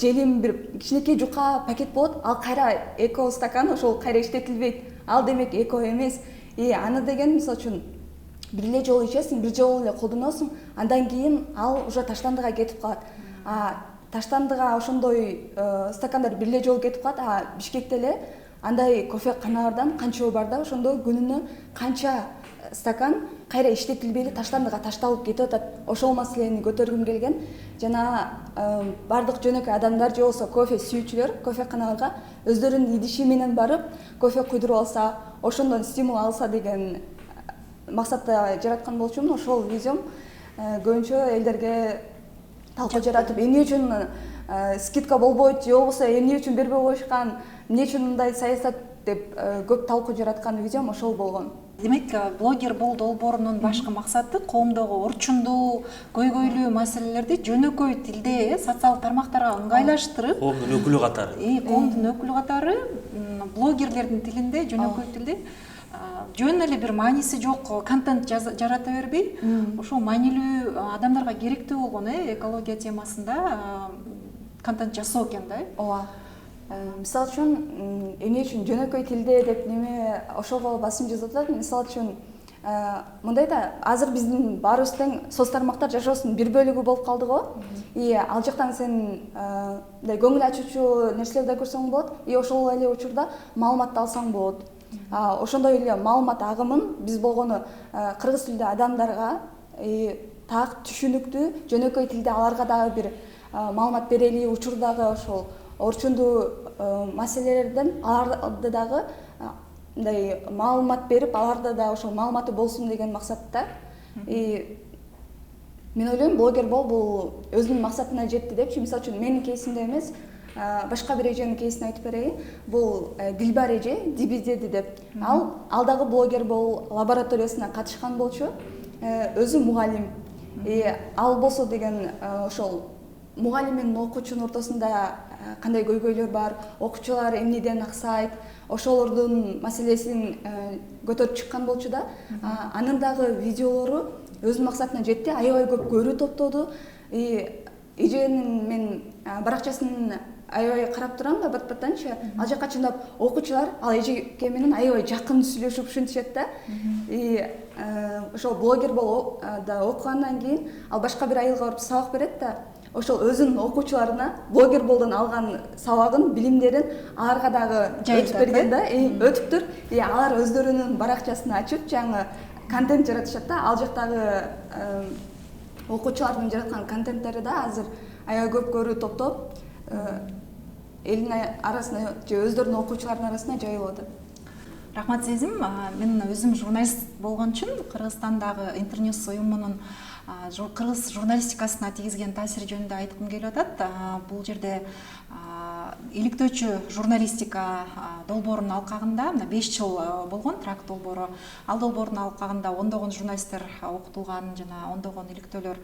желим бир кичинекей жука пакет болот. Ал кайра эко стакан, ошол кайра иштетилбейт. Ал демек эко эмес. Аны деген мисалы үчүн бир эле жолу ичесиң, бир жолу эле колдоносуң, андан кийин ал уже таштандыга кетип калат. Таштандыга ошондой стакандар бир эле жолу кетип калат. Бишкекте эле андай кофеканалардан канча бар да, ошондо күнүнө канча стакан кайра иштетилбей эле таштандыга ташталып кетип атат. Ошол маселени көтөргүм келген. Жана бардык жөнөкөй адамдар же болбосо кофе сүйүүчүлөр кофеканаларга өздөрүнүн идиши менен барып кофе куйдуруп алса, ошондон стимул алса деген максатта жараткан болчумун. Ошол видеом көбүнчө элдерге талкуу жаратып, эмне үчүн скидка болбойт, же болбосо эмне үчүн бербей коюшкан, эмне үчүн мындай саясат деп көп талкуу жараткан видеом ошол болгон. Демек, блогер бул долбоорунун башкы максаты коомдогу орчундуу, көйгөйлүү маселелерди жөнөкөй тилде социалдык тармактарга ыңгайлаштырып, Коомдун өкүлү катары. Коомдун өкүлү катары блогерлердин тилинде, жөнөкөй тилде жөн эле бир мааниси жок контент жарата бербей, ошол маанилүү адамдарга керектүү болгон экология темасында контент жасоо экен да. Ооба. Мисалы үчүн эмне үчүн жөнөкөй тилде деп неме ошого басым жасап атат. Мисалы үчүн мындай да, азыр биздин баарыбыз тең соц тармактар жашоосунун бир бөлүгү болуп калды го. Ал жактан сен мындай көңүл ачуучу нерселерди көрсөң болот, ошол эле учурда маалыматты алсаң болот. Ошондой эле маалымат агымын биз болгону кыргыз тилдүү адамдарга так түшүнүктүү жөнөкөй тилде аларга дагы бир маалымат берели, учурдагы ошол орчундуу маселелерден аларды дагы мындай маалымат берип, аларда да ошол маалыматы болсун деген максатта. Мен ойлойм, блогер бул өзүнүн максатына жетти депчи. Мисалы үчүн менин кейсимде эмес, башка бир эженин кейсин айтып берейин. Бул Дилбар эже Дибидеди деп. Ал дагы блогер лабораториясына катышкан болчу. Өзү мугалим. Ал болсо деген ошол мугалим менен окуучунун ортосунда кандай көйгөйлөр бар, окуучулар эмнеден аксайт, ошолордун маселесин көтөрүп чыккан болчу да. Анын дагы видеолору өзүнүн максатына жетти, аябай көп көрүү топтоду. Эженин мен баракчасын аябай карап турам да, бат-баттанчы. Ал жакка чындап окуучулар ал эжеге менен аябай жакын сүйлөшүп ушинтишет да. Ошол блогер болуп да окугандан кийин ал башка бир айылга барып сабак берет да. Ошол өзүнүн окуучуларына блогер болудан алган сабагын, билимдерин аларга дагы өтүп берген да. Өтүптүр. Алар өздөрүнүн баракчасын ачып, жаңы контент жаратышат да. Ал жактагы окуучулардын жараткан контенттери да азыр аябай көп көрүү топтоп элдин арасына же өздөрүнүн окуучуларынын арасына жайылып атат. Рахмат Сезим, мен өзүм журналист болгон үчүн Кыргызстандагы Интерньюс уюмунун кыргыз журналистикасына тийгизген таасири жөнүндө айткым келип атат. Бул жерде иликтөөчү журналистика долбоорунун алкагында 5 жыл болгон трак долбоору. Ал долбоордун алкагында ондогон журналисттер окутулган жана ондогон иликтөөлөр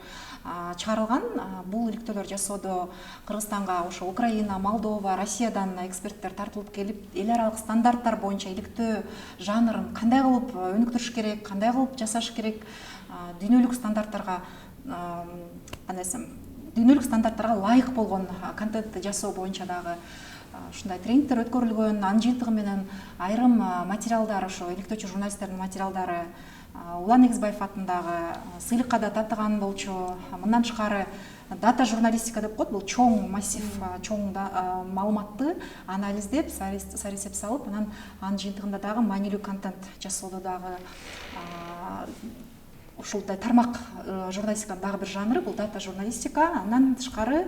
чыгарылган. Бул иликтөөлөр жасоодо Кыргызстанга ошо Украина, Молдова, Россиядан эксперттер тартылып келип, эл аралык стандарттар боюнча иликтөө жанрын кандай кылып өнүктүрүш керек, кандай кылып жасаш керек, дүйнөлүк стандарттарга ылайык болгон контентти жасоо боюнча дагы ушундай тренингдер өткөрүлгөн. Анын жыйынтыгы менен айрым материалдар, ошо иликтөөчү журналисттердин материалдары Улан Негизбаев атындагы сыйлыкка да татыган болчу. Мындан тышкары дата журналистика деп коет, бул чоң массив, чоң маалыматты анализдеп, сарисеп салып, анан анын жыйынтыгында дагы маанилүү контент жасоодо дагы ушулдай тармак журналистиканын дагы бир жанры бул дата журналистика. Андан тышкары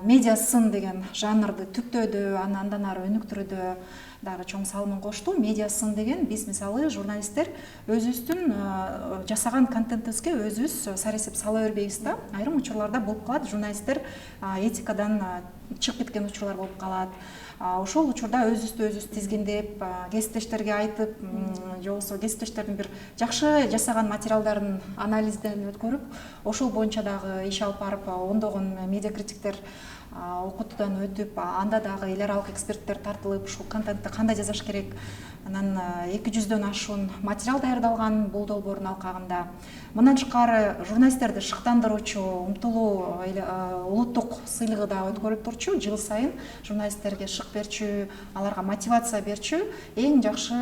медиа сын деген жанрды түптөөдө, андан ары өнүктүрүүдө дагы чоң салымын кошту. Медиа сын деген биз мисалы журналисттер өзүбүздүн жасаган контентибизге өзүбүз сарисеп сала бербейбиз да. Айрым учурларда болуп калат, журналисттер этикадан чыгып кеткен учурлар болуп калат. Ошол учурда өзүбүздү тизгиндеп, кесиптештерге айтып, же болбосо кесиптештердин бир жакшы жасаган материалдарын анализден өткөрүп, ошол боюнча дагы иш алып барып, ондогон медиа критиктер окутуудан өтүп, анда дагы эл аралык эксперттер тартылып, ушул контентти кандай жасаш керек, анан 200дөн ашуун материал даярдалган бул долбоордун алкагында. Мындан тышкары журналисттерди шыктандыруучу умтулуу улуттук сыйлыгы да өткөрүлүп турчу. Жыл сайын журналисттерге шык берчү, аларга мотивация берчү эң жакшы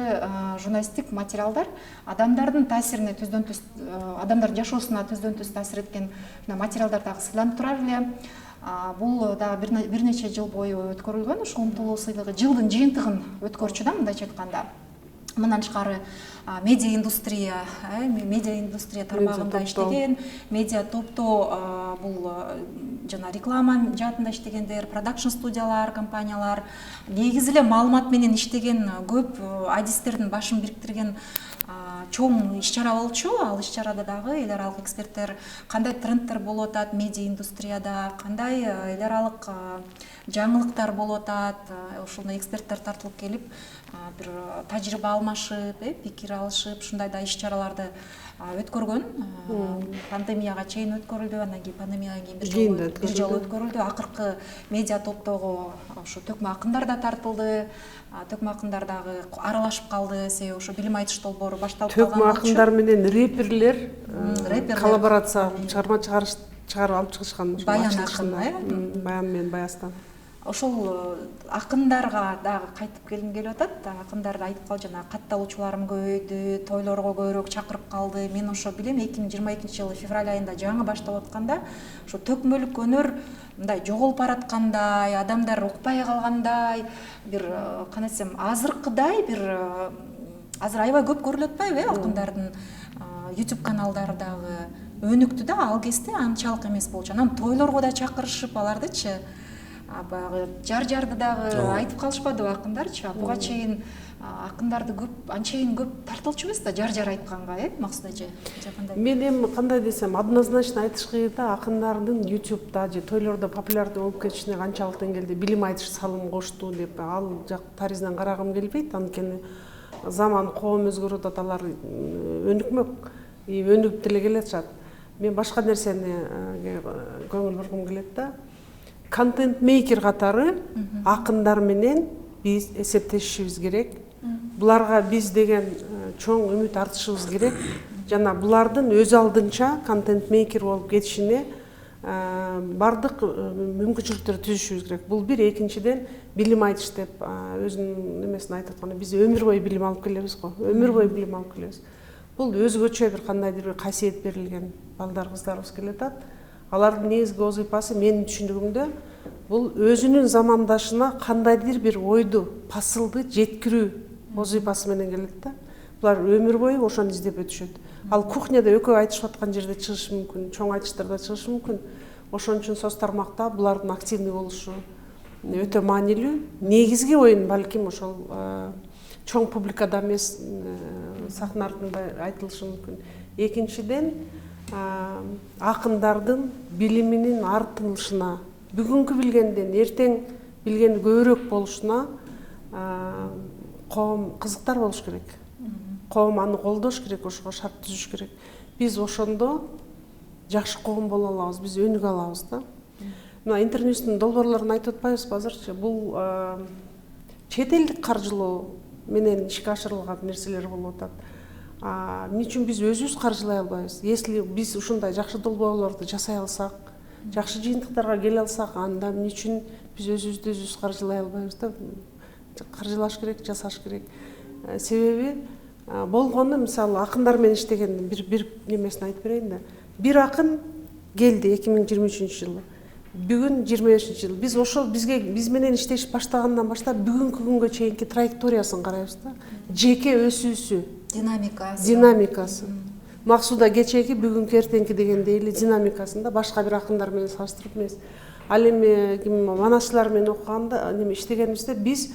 журналисттик материалдар, адамдардын таасирине түздөн түз, адамдардын жашоосуна түздөн түз таасир эткен материалдар дагы сыйланып турар эле. Бул дагы бир нече жыл бою өткөрүлгөн. Ушул умтулуу сыйлыгы жылдын жыйынтыгын өткөрчү да, мындайча айтканда. Мындан тышкары медиа индустрия тармагында иштеген, медиа топто бул жана реклама жаатында иштегендер, продакшн студиялар, компаниялар, негизи эле маалымат менен иштеген көп адистердин башын бириктирген чоң иш-чара болчу. Ал иш-чарада дагы эл аралык эксперттер кандай трендтер болуп атат медиа индустрияда, кандай эл аралык жаңылыктар болуп атат, ошондой эксперттер тартылып келип, бир тажрыйба алмашып, пикир алышып, ушундай да иш-чараларды өткөргөн. Пандемияга чейин өткөрүлдү, андан кийин пандемиядан кийин бир жолу өткөрүлдү. Акыркы медиа топтогу ошо төкмө акындар да тартылды. Төкмө акындар дагы аралашып калды, себеби ошо билим айтыш долбоору башталып калган болчу. Төкмө акындар менен рэперлер коллаборация чыгарма чыгарып алып чыгышкан. Баян акын, Баян менен Баястан. Ошол акындарга дагы кайтып келгим келип атат. Акындар айтып калды, жана катталуучуларым көбөйдү, тойлорго көбүрөөк чакырып калды. Мен ошо билем 2022-жылы февраль айында жаңы башталып атканда, ошо төкмөлүк өнөр мындай жоголуп бараткандай, адамдар укпай калгандай, бир кандай десем, азыркыдай бир азыр аябай көп көрүлүп атпайбы, акындардын YouTube каналдары дагы өнүктү да, ал кезде анчалык эмес болчу. Анан тойлорго да чакырышып алардычы, баягы жар-жарды дагы айтып калышпадыбы акындарчы? Буга чейин акындарды көп, анчейин көп тартылчу эмес да жар-жар айтканга, Максут эже. Мен эми кандай десем, однозначно айтыш кыйын да, акындардын YouTube'да же тойлордо популярдуу болуп кетишине канчалык деңгээлде билим айтыш салым кошту деп ал жак таризинен карагым келбейт. Анткени заман, коом өзгөрүп атат, алар өнүкмөк, өнүгүп деле келатышат. Мен башка нерсени көңүл бургум келет да. Контент мейкер катары акындар менен биз эсептешишибиз керек. Буларга биз деген чоң үмүт артышыбыз керек. Жана булардын өз алдынча контент мейкер болуп кетишине бардык мүмкүнчүлүктөрдү түзүшүбүз керек. Бул бир. Экинчиден билим айтыш деп өзүнүн немесин айтып атканда, биз өмүр бою билим алып келебиз го. Өмүр бою билим алып келебиз. Бул өзгөчө бир кандайдыр бир касиет берилген балдар, кыздарыбыз келе атат. Алардын негизги вазыйфасы менин түшүнүгүмдө бул өзүнүн замандашына кандайдыр бир ойду, пасылды жеткирүү вазыйфасы менен келет да. Булар өмүр бою ошону издеп өтүшөт. Ал кухняда экөө айтышып аткан жерде чыгышы мүмкүн, чоң айтыштарда чыгышы мүмкүн. Ошон үчүн соц тармакта булардын активный болушу өтө маанилүү. Негизги оюн балким ошол чоң публикада эмес, сахна артында айтылышы мүмкүн. Экинчиден акындардын билиминин артылышына, бүгүнкү билгенден эртең билгени көбүрөөк болушуна коом кызыктар болуш керек. Коом аны колдош керек, ошого шарт түзүш керек. Биз ошондо жакшы коом боло алабыз, биз өнүгө алабыз да. Мына интернеттин долбоорлорун айтып атпайбызбы азырчы? Бул чет элдик каржылоо менен ишке ашырылган нерселер болуп атат. Эмне үчүн биз өзүбүз каржылай албайбыз? Если биз ушундай жакшы долбоорлорду жасай алсак, жакшы жыйынтыктарга келе алсак, анда эмне үчүн Биз өзүбүздү каржылай албайбыз да. Каржылаш керек, жасаш керек. Себеби болгону мисалы акындар менен иштеген бир немесин айтып берейин да. Бир акын келди 2023-жылы. Бүгүн 25-жыл. Биз ошол биз менен иштеш баштагандан баштап бүгүнкү күнгө чейинки траекториясын карайбыз да. Жеке өсүүсү, динамикасы. Максуда кечеги, бүгүнкү, эртеңки дегендей эле динамикасында башка бир акындар менен салыштырып эмес. Ал эми манасчылар менен окуганда, иштегенибизде биз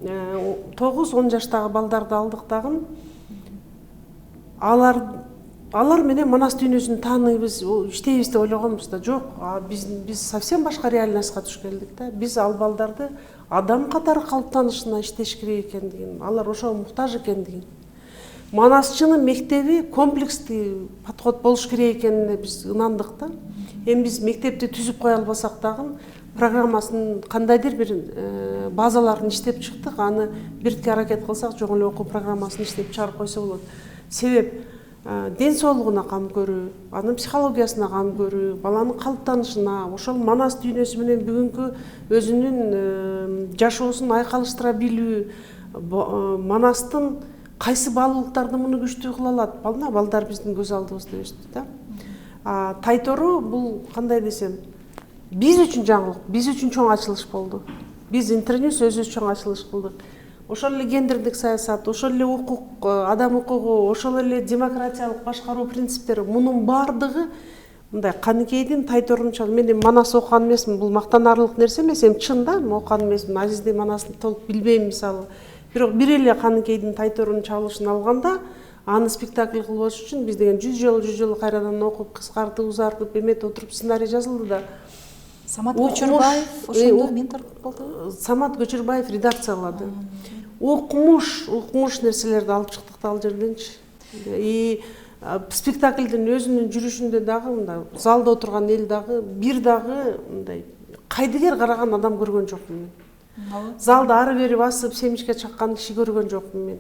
9-10 жаштагы балдарды алдык дагы алар менен манас дүйнөсүн тааныйбыз, иштейбиз деп ойлогонбуз да. Жок, биз совсем башка реальностька туш келдик да. Биз ал балдарды адам катары калыптанышына иштеш керек экендигин, алар ошого муктаж экендигин, манасчынын мектеби комплекстүү подход болуш керек экенине биз ынандык да. Эми биз мектепти түзүп кое албасак дагы программасын кандайдыр бир базаларын иштеп чыктык. Аны биртке аракет кылсак жоң эле окуу программасын иштеп чыгарып койсо болот. Себеп ден соолугуна кам көрүү, анын психологиясына кам көрүү, баланын калыптанышына, ошол манас дүйнөсү менен бүгүнкү өзүнүн жашоосун айкалыштыра билүү, манастын кайсы баалуулуктарды муну күчтүү кыла алат. Балдар биздин көз алдыбызда өстү да. Тайтору бул кандай десем, биз үчүн жаңылык, биз үчүн чоң ачылыш болду. Биз интерньюс өзүбүз чоң ачылыш кылдык. Ошол эле гендердик саясат, ошол эле укук, адам укугу, ошол эле демократиялык башкаруу принциптери, мунун баардыгы мындай Каныкейдин Тайторунун мен манас окуган эмесмин, бул мактанарлык нерсе эмес, эми чын да, окуган эмесмин, Азизди манасын толук билбейм мисалы. Бирок бир эле Каныкейдин Тайторунун чалышын алганда, аны спектакль кылбош үчүн биз деген 100 жолу кайрадан окуп, кыскартып, узартып, эметип отуруп сценарий жазылды да. Самат Көчүрбаев ошондо ментор болду. Самат Көчүрбаев редакциялады. Окумуш нерселерди алып чыктык да ал жерденчи. И спектаклдин өзүнүн жүрүшүндө дагы мындай залда отурган эл дагы бир дагы мындай кайдыгер караган адам көргөн жокмун мен. Залда ары бери басып, семичке чаккан киши көргөн жокмун мен.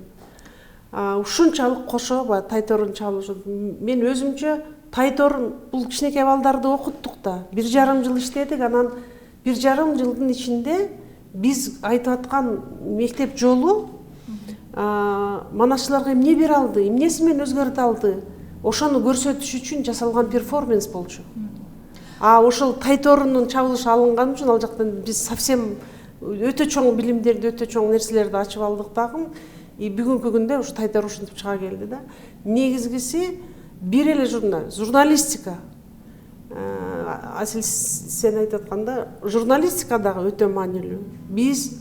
Ушунчалык кошо Тайторун чалышы. Мен өзүмчө Тайторун бул кичинекей балдарды окуттук да. 1,5 жыл иштедик, анан 1,5 жылдын ичинде биз айтып аткан мектеп жолу манасчыларга эмне бере алды, эмнеси менен өзгөртө алды, ошону көрсөтүш үчүн жасалган перформанс болчу. Ошол Тайторунун чабылышы алынган үчүн ал жактан биз совсем өтө чоң билимдерди, өтө чоң нерселерди ачып алдык дагы. И бүгүнкү күндө ушу Тайтор ушинтип чыга келди да. Негизгиси бир эле журналистика. Асыл сен айтып атканда, журналистика дагы өтө маанилүү. Биз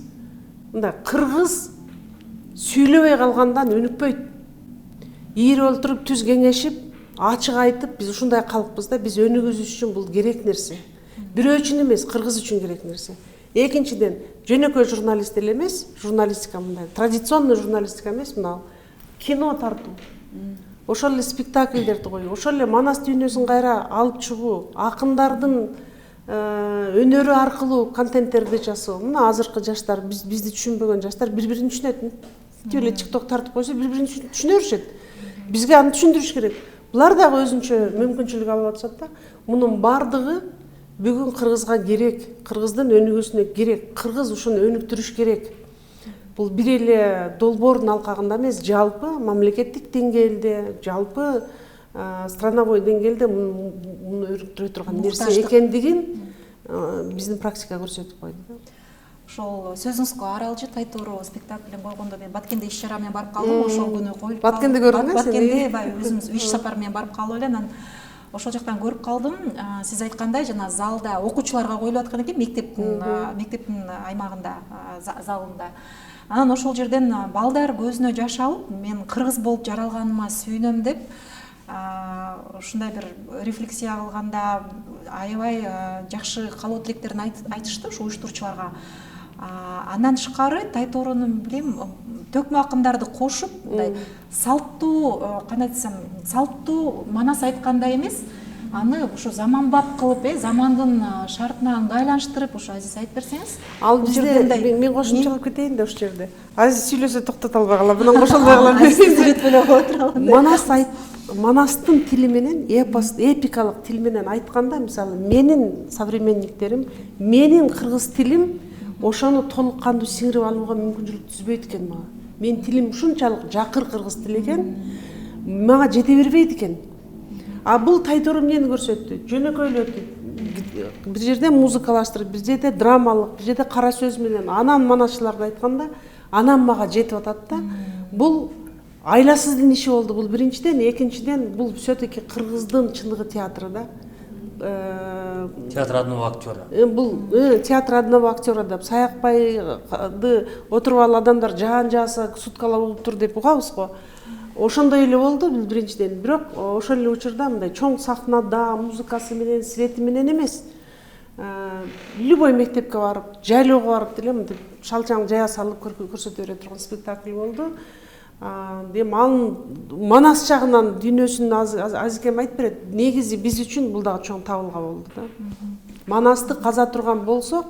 мындай кыргыз сүйлөбөй калгандан өнүкпөйт. Ийирип олтуруп, түз кеңешип, ачык айтып, биз ушундай калкпыз да, биз өнүгүүбүз үчүн бул керек нерсе. Бирөө үчүн эмес, кыргыз үчүн керек нерсе. Экинчиден, жөнөкөй журналист эле эмес, журналистика мындай, традиционный журналистика эмес, мына кино тартуу. Ошол эле спектакльдерди коюу, ошол эле манас дүйнөсүн кайра алып чыгуу, акындардын өнөрү аркылуу контенттерди жасоо. Мына азыркы жаштар, бизди түшүнбөгөн жаштар бири-бирин түшүнөт. Тип эле TikTok тартып койсо бири-бирин түшүнө беришет. Бизге аны түшүндүрүш керек. Булар дагы өзүнчө мүмкүнчүлүк алып атышат да. Мунун баардыгы бүгүн кыргызга керек, кыргыздын өнүгүүсүнө керек, кыргыз ушуну өнүктүрүш керек. Бул бир эле долбоордун алкагында эмес, жалпы мамлекеттик деңгээлде, жалпы страновой деңгээлде муну өрүктүрө турган нерсе экендигин биздин практика көрсөтүп койду. Ошол сөзүңүзгө аралжы Тайтору спектаклин болгондо мен Баткенде иш чара менен барып калдым, ошол күнү коюлуп. Баткенде көрдүңүз? Баткенде өзүмүз иш сапар менен барып калып эле анан ошол жактан көрүп калдым. Сиз айткандай жана залда окуучуларга коюлуп аткан экен, мектептин аймагында, залында. Анан ошол жерден балдар көзүнө жаш алып, мен кыргыз болуп жаралганыма сүйүнөм деп, ушундай бир рефлексия кылганда аябай жакшы каалоо тилектерин айтышты ушу уюштуруучуларга. Андан тышкары Тайторунун билем төкмө акындарды кошуп, мындай салттуу, кандай десем, салттуу манас айткандай эмес, аны ошо заманбап кылып, замандын шартына ыңгайлаштырып, ошо Азиз айтып берсеңиз. Ал бизде мен кошумчалап кетейин да ушул жерде. Азиз сүйлөсө токтото албай калам, мына кошолбой калам. манастын тили менен, эпикалык тил менен айтканда, мисалы менин современниктерим, менин кыргыз тилим ошону толук кандуу сиңирип алууга мүмкүнчүлүк түзбөйт экен мага. Менин тилим ушунчалык жакыр кыргыз тили экен, мага жете бербейт экен. А бул тайтору эмнени көрсөттү? Жөнөкөйлөдү. Бир жерде музыкалаштырып, бир жерде драмалык, бир жерде кара сөз менен анан манасчыларды айтканда, анан мага жетип атат да. Бул айласыздын иши болду. Бул биринчиден, экинчиден бул все-таки кыргыздын чыныгы театры да. Театр одного актера. Бул театр одного актера деп Саякбайды отуруп алып адамдар жаан жааса суткалап угуптур деп угабыз го. Ошондой эле болду биринчиден. Бирок ошол эле учурда мындай чоң сахнада музыкасы менен, свети менен эмес. Любой мектепке барып, жайлоого барып деле мынтип шалчаң жая салып көрсөтө бере турган спектакль болду. Дем анын манас жагынан дүйнөсүн азыркем айтып берет. Негизи биз үчүн бул дагы чоң табылга болду да. Манасты каза турган болсок,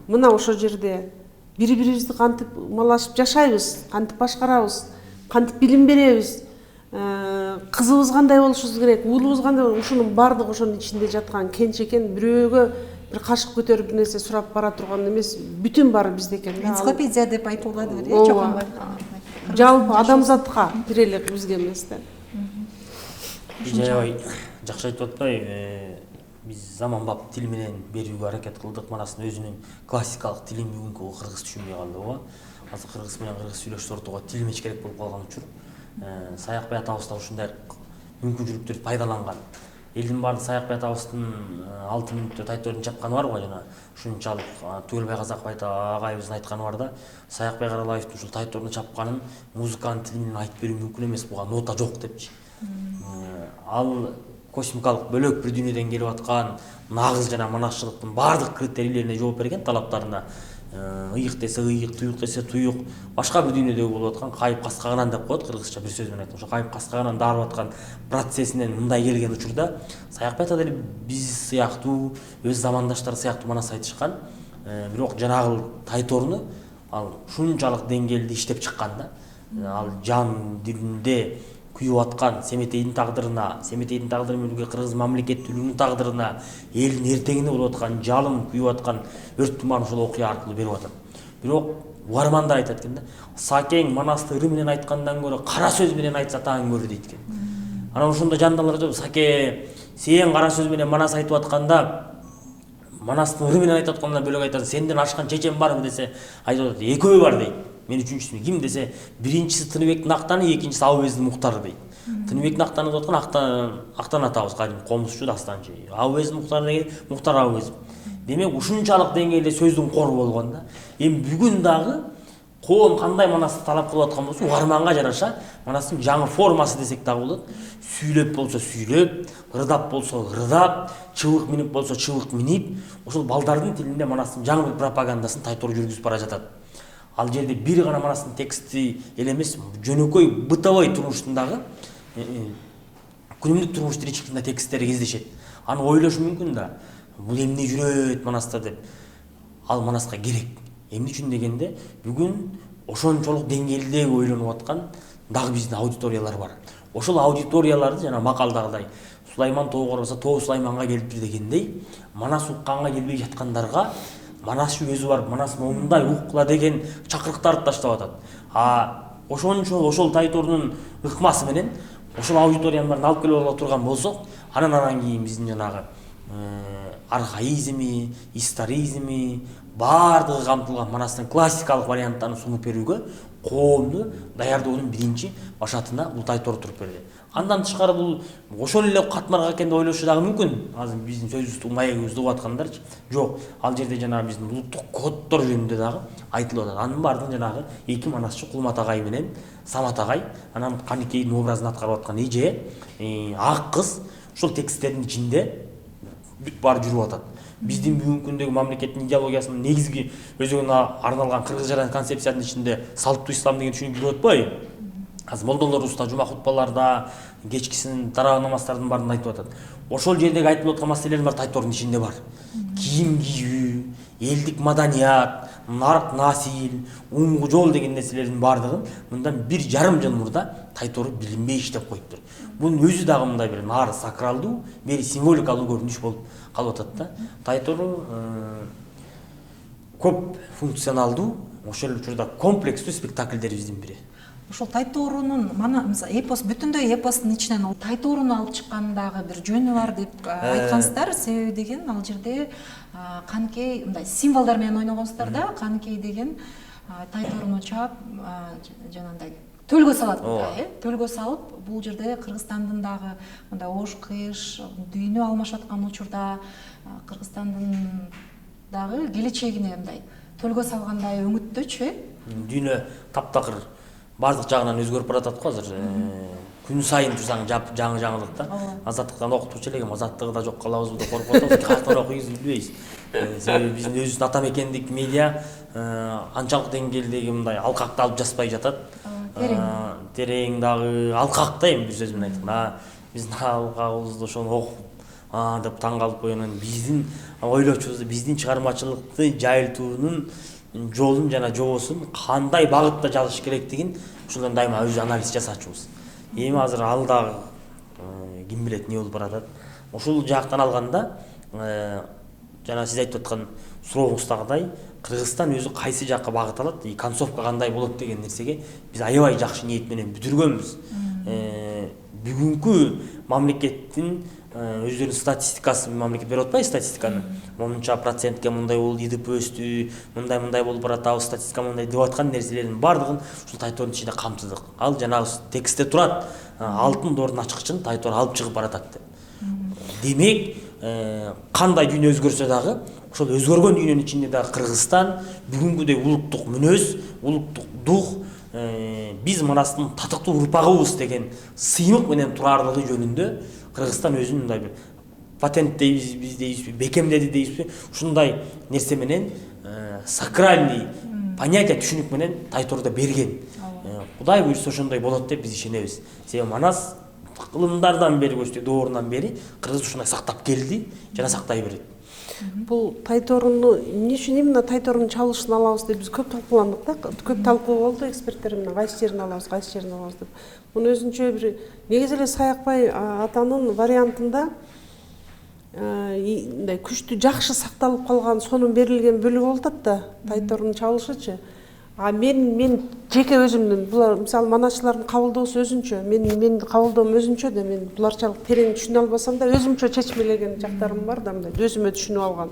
мына ошол жерде бири-бирибизди кантип малашып жашайбыз, кантип башкарабыз, кантип билим беребиз, кызыбыз кандай болушу керек, уулубуз кандай, ушунун баардыгы ошонун ичинде жаткан кенч экен. Бирөөгө бир кашык көтөрүп бир нерсе сурап бара турган эмес, бүтүн баары бизде экен да. Энциклопедия деп айтылат бир, чоң. Жалпы адамзатка бир эле бизге эмес да. Жаябай жакшы айтып атпайбы? Биз заманбап тил менен берүүгө аракет кылдык. Манастын өзүнүн классикалык тилин бүгүнкү кыргыз түшүнбөй калды го. Азыр кыргыз менен кыргыз сүйлөшүп отурууга тил меч керек болуп калган учур. Саякбай атабыз да ушундай мүмкүнчүлүктөрдү пайдаланган. Элдин баары Саякбай атабыздын 6 мүнөттө тайтордун чапканы бар го жана ушунчалык Түгөлбай Казакбай агайыбыздын айтканы бар да, Саякбай Каралаевдин ушул тайтордун чапканын музыканын тили менен айтып берүү мүмкүн эмес, буга нота жок депчи. Ал космикалык бөлөк бир дүйнөдөн келип аткан нагыз жана манасчылыктын баардык критерийлерине жооп берген, талаптарына. Ыйык десе ыйык, туюк десе туюк, башка бир дүйнөдөгү болуп аткан кайып каскаганан деп коет кыргызча бир сөз менен айтканда. Ошо кайып каскаганан дарып аткан процессинен мындай келген учурда Саякбай ата деле биз сыяктуу, өз замандаштары сыяктуу манас айтышкан. Бирок жанагы тайторуну ал ушунчалык деңгээлде иштеп чыккан да. Ал жан дилинде күйүп аткан Семетейдин тагдырына, Семетейдин тагдыры менен кыргыз мамлекеттүүлүгүнүн тагдырына, элдин эртеңине болуп аткан жалын күйүп аткан өрт туман ошол окуя аркылуу берип атат. Бирок угармандар айтат экен да, Сакең манасты ыры менен айткандан көрө кара сөз менен айтса таң көрдү дейт экен. Анан ошондо жандалар айтат, Саке, сен кара сөз менен манас айтып атканда, манастын ыры менен айтып аткандан бөлөк айтасың, сенден ашкан чечен барбы десе, айтып атат, экөө бар дейт. Мен үчүнчүсү ким десе, биринчиси Тыныбектин Актаны, экинчиси Абыбездин Муктары дейт. Тыныбектин Актаны деп аткан Актан атабыз кадим комузчу дастанчы. Абыбездин Муктары деген Муктар Абыбез. Демек ушунчалык деңгээлде сөздүн кору болгон да. Эми бүгүн дагы коом кандай манасты талап кылып аткан болсо, угарманга жараша манастын жаңы формасы десек дагы болот. Сүйлөп болсо сүйлөп, ырдап болсо ырдап, чыбык минип болсо чыбык минип, ошол балдардын тилинде манастын жаңы бир пропагандасын тайтор жүргүзүп бара жатат. Ал жерде бир гана манастын тексти эле эмес, жөнөкөй бытовой турмуштун дагы күнүмдүк турмуш тиричиликтин тексттери кездешет. Аны ойлош мүмкүн да. Бул эмне жүрөт манаста деп. Ал манаска керек. Эмне үчүн дегенде, бүгүн ошончолук деңгээлде ойлонуп аткан дагы биздин аудиториялар бар. Ошол аудиторияларды жана макалдагыдай Сулайман тоо корбаса тоо Сулайманга келиптир дегендей, манас укканга келбей жаткандарга манасчы өзү барып манас момундай уккула деген чакырыктарды таштап атат. Ошол тайтордун ыкмасы менен ошол аудиториянын баарын алып келип ала турган болсок, анан кийин биздин жанагы архаизми, историзми баардыгы камтылган манастын классикалык варианттарын сунуп берүүгө коомду даярдоонун биринчи башатына бул тайтор туруп берди. Андан тышкары бул ошол эле катмарга экен деп ойлошу дагы мүмкүн. Азыр биздин сөзүбүздү маегибизди угуп аткандарчы. Жок, ал жерде жанагы биздин улуттук коддор жөнүндө дагы айтылып атат. Анын баардыгын жанагы эки манасчы Кулмат агай менен Самат агай, анан Каникейдин образын аткарып аткан эже, ак кыз ушул тексттердин ичинде бүт баары жүрүп атат. Биздин бүгүнкү күндөгү мамлекеттин идеологиясынын негизги өзөгүнө арналган кыргыз жана концепциянын ичинде салттуу ислам деген түшүнүк жүрүп атпайбы? Азыр молдолорубуз да жума хутбаларда, кечкисин тараа намаздардын баарын айтып атат. Ошол жердеги айтылып аткан маселелер бар тайтордун ичинде бар. Кийим кийүү, элдик маданият, нарық насил, оңғы жол деген нәрселердің бардығын мындан 1,5 жыл мурда Тайтору билинбей иштеп коюптур. Бунун өзү дагы мындай бир нары сакралдуу, бери символикалуу көрүнүш болуп калып атат да. Тайтору көп функционалдуу, ошол учурда комплекстүү спектакльдерибиздин бири. Ошол Тайторунун эпос бүтүндөй эпостун ичинен Тайторуну алып чыккандагы бир жөнү бар деп айткансыздар. Себеби деген ал жерде канкей мындай символдор менен ойногонсуздар да, канкей деген Тайторуну чаап жанагындай төлгө салат да, төлгө салып бул жерде Кыргызстандын дагы мындай ош кыш дүйнө алмашып аткан учурда Кыргызстандын дагы келечегине мындай төлгө салгандай үмүттөчү. Дүйнө таптакыр бардык жагынан өзгөрүп баратат го азыр. Күн сайын турсаң жаңы жаңылык да. Азаттыктан окутучу элегем, азаттыгы да жок калабызбы деп коркуп атабыз. Каяктан окуйбуз билбейбиз. Себеби биздин өзүбүздүн ата мекендик медиа анчалык деңгээлдеги мындай алкакталып жазбай жатат. Терең дагы алкак да, эми бир сөз менен айтканда. Биздин алкагыбызды ошону окуп деп таң калып койгон биздин ойлочубузду, биздин чыгармачылыкты жайылтуунун жолун жана жобосун кандай багытта жазыш керектигин ушундан дайыма өз анализ жасачубуз. Эми азыр ал дагы ким билет эмне болуп баратат. Ушул жактан алганда жана сиз айтып аткан сурооңуздагыдай Кыргызстан өзү кайсы жакка багыт алат, концовка кандай болот деген нерсеге биз аябай жакшы ниет менен бүтүргөнбүз. Бүгүнкү мамлекеттин өздөрүнүн статистикасы, мамлекет берип атпайбы статистиканы. Монунча процентке мындай болду, ИДП өстү, мындай болуп баратабы, статистика мындай деп аткан нерселердин бардыгын ушул Тайтордун ичинде камтыдык. Ал жанагы текстте турат, алтын доордун ачкычын Тайтор алып чыгып баратат деп. Демек, кандай дүйнө өзгөрсө дагы, ошол өзгөргөн дүйнөнүн ичинде дагы Кыргызстан бүгүнкүдөй улуттук мүнөз, улуттук дух, биз Манастын татыктуу урпагыбыз деген сыймык менен турарлыгы жөнүндө Кыргызстан өзүн мындай бир патент дейбизби, биз дейбизби, бекемдеди дейбизби, ушундай нерсе менен сакральный понятие, түшүнүк менен Тайтордо берген. Кудай буйрса ошондой болот деп биз ишенебиз. Себеби Манас кылымдардан бери көчтү, доорунан бери Кыргыз ушундай сактап келди жана сактай берет. Бул Тайторуну эмне үчүн именно Тайторунун чалышын алабыз деп биз көп талкууландык да, көп талкуу болду эксперттер менен, кайсы жерин алабыз деп. Муну өзүнчө бир негизи эле Саякбай атанын вариантында мындай күчтүү жакшы сакталып калган сонун берилген бөлүгү болуп атат да, Тайторунун чалышычы. Мен жеке өзүмдүн булар мисалы манасчылардын кабылдоосу өзүнчө, менин кабылдоом өзүнчө да, мен буларчалык терең түшүнө албасам да өзүмчө чечмелеген жактарым бар да, мындай өзүмө түшүнүп алган.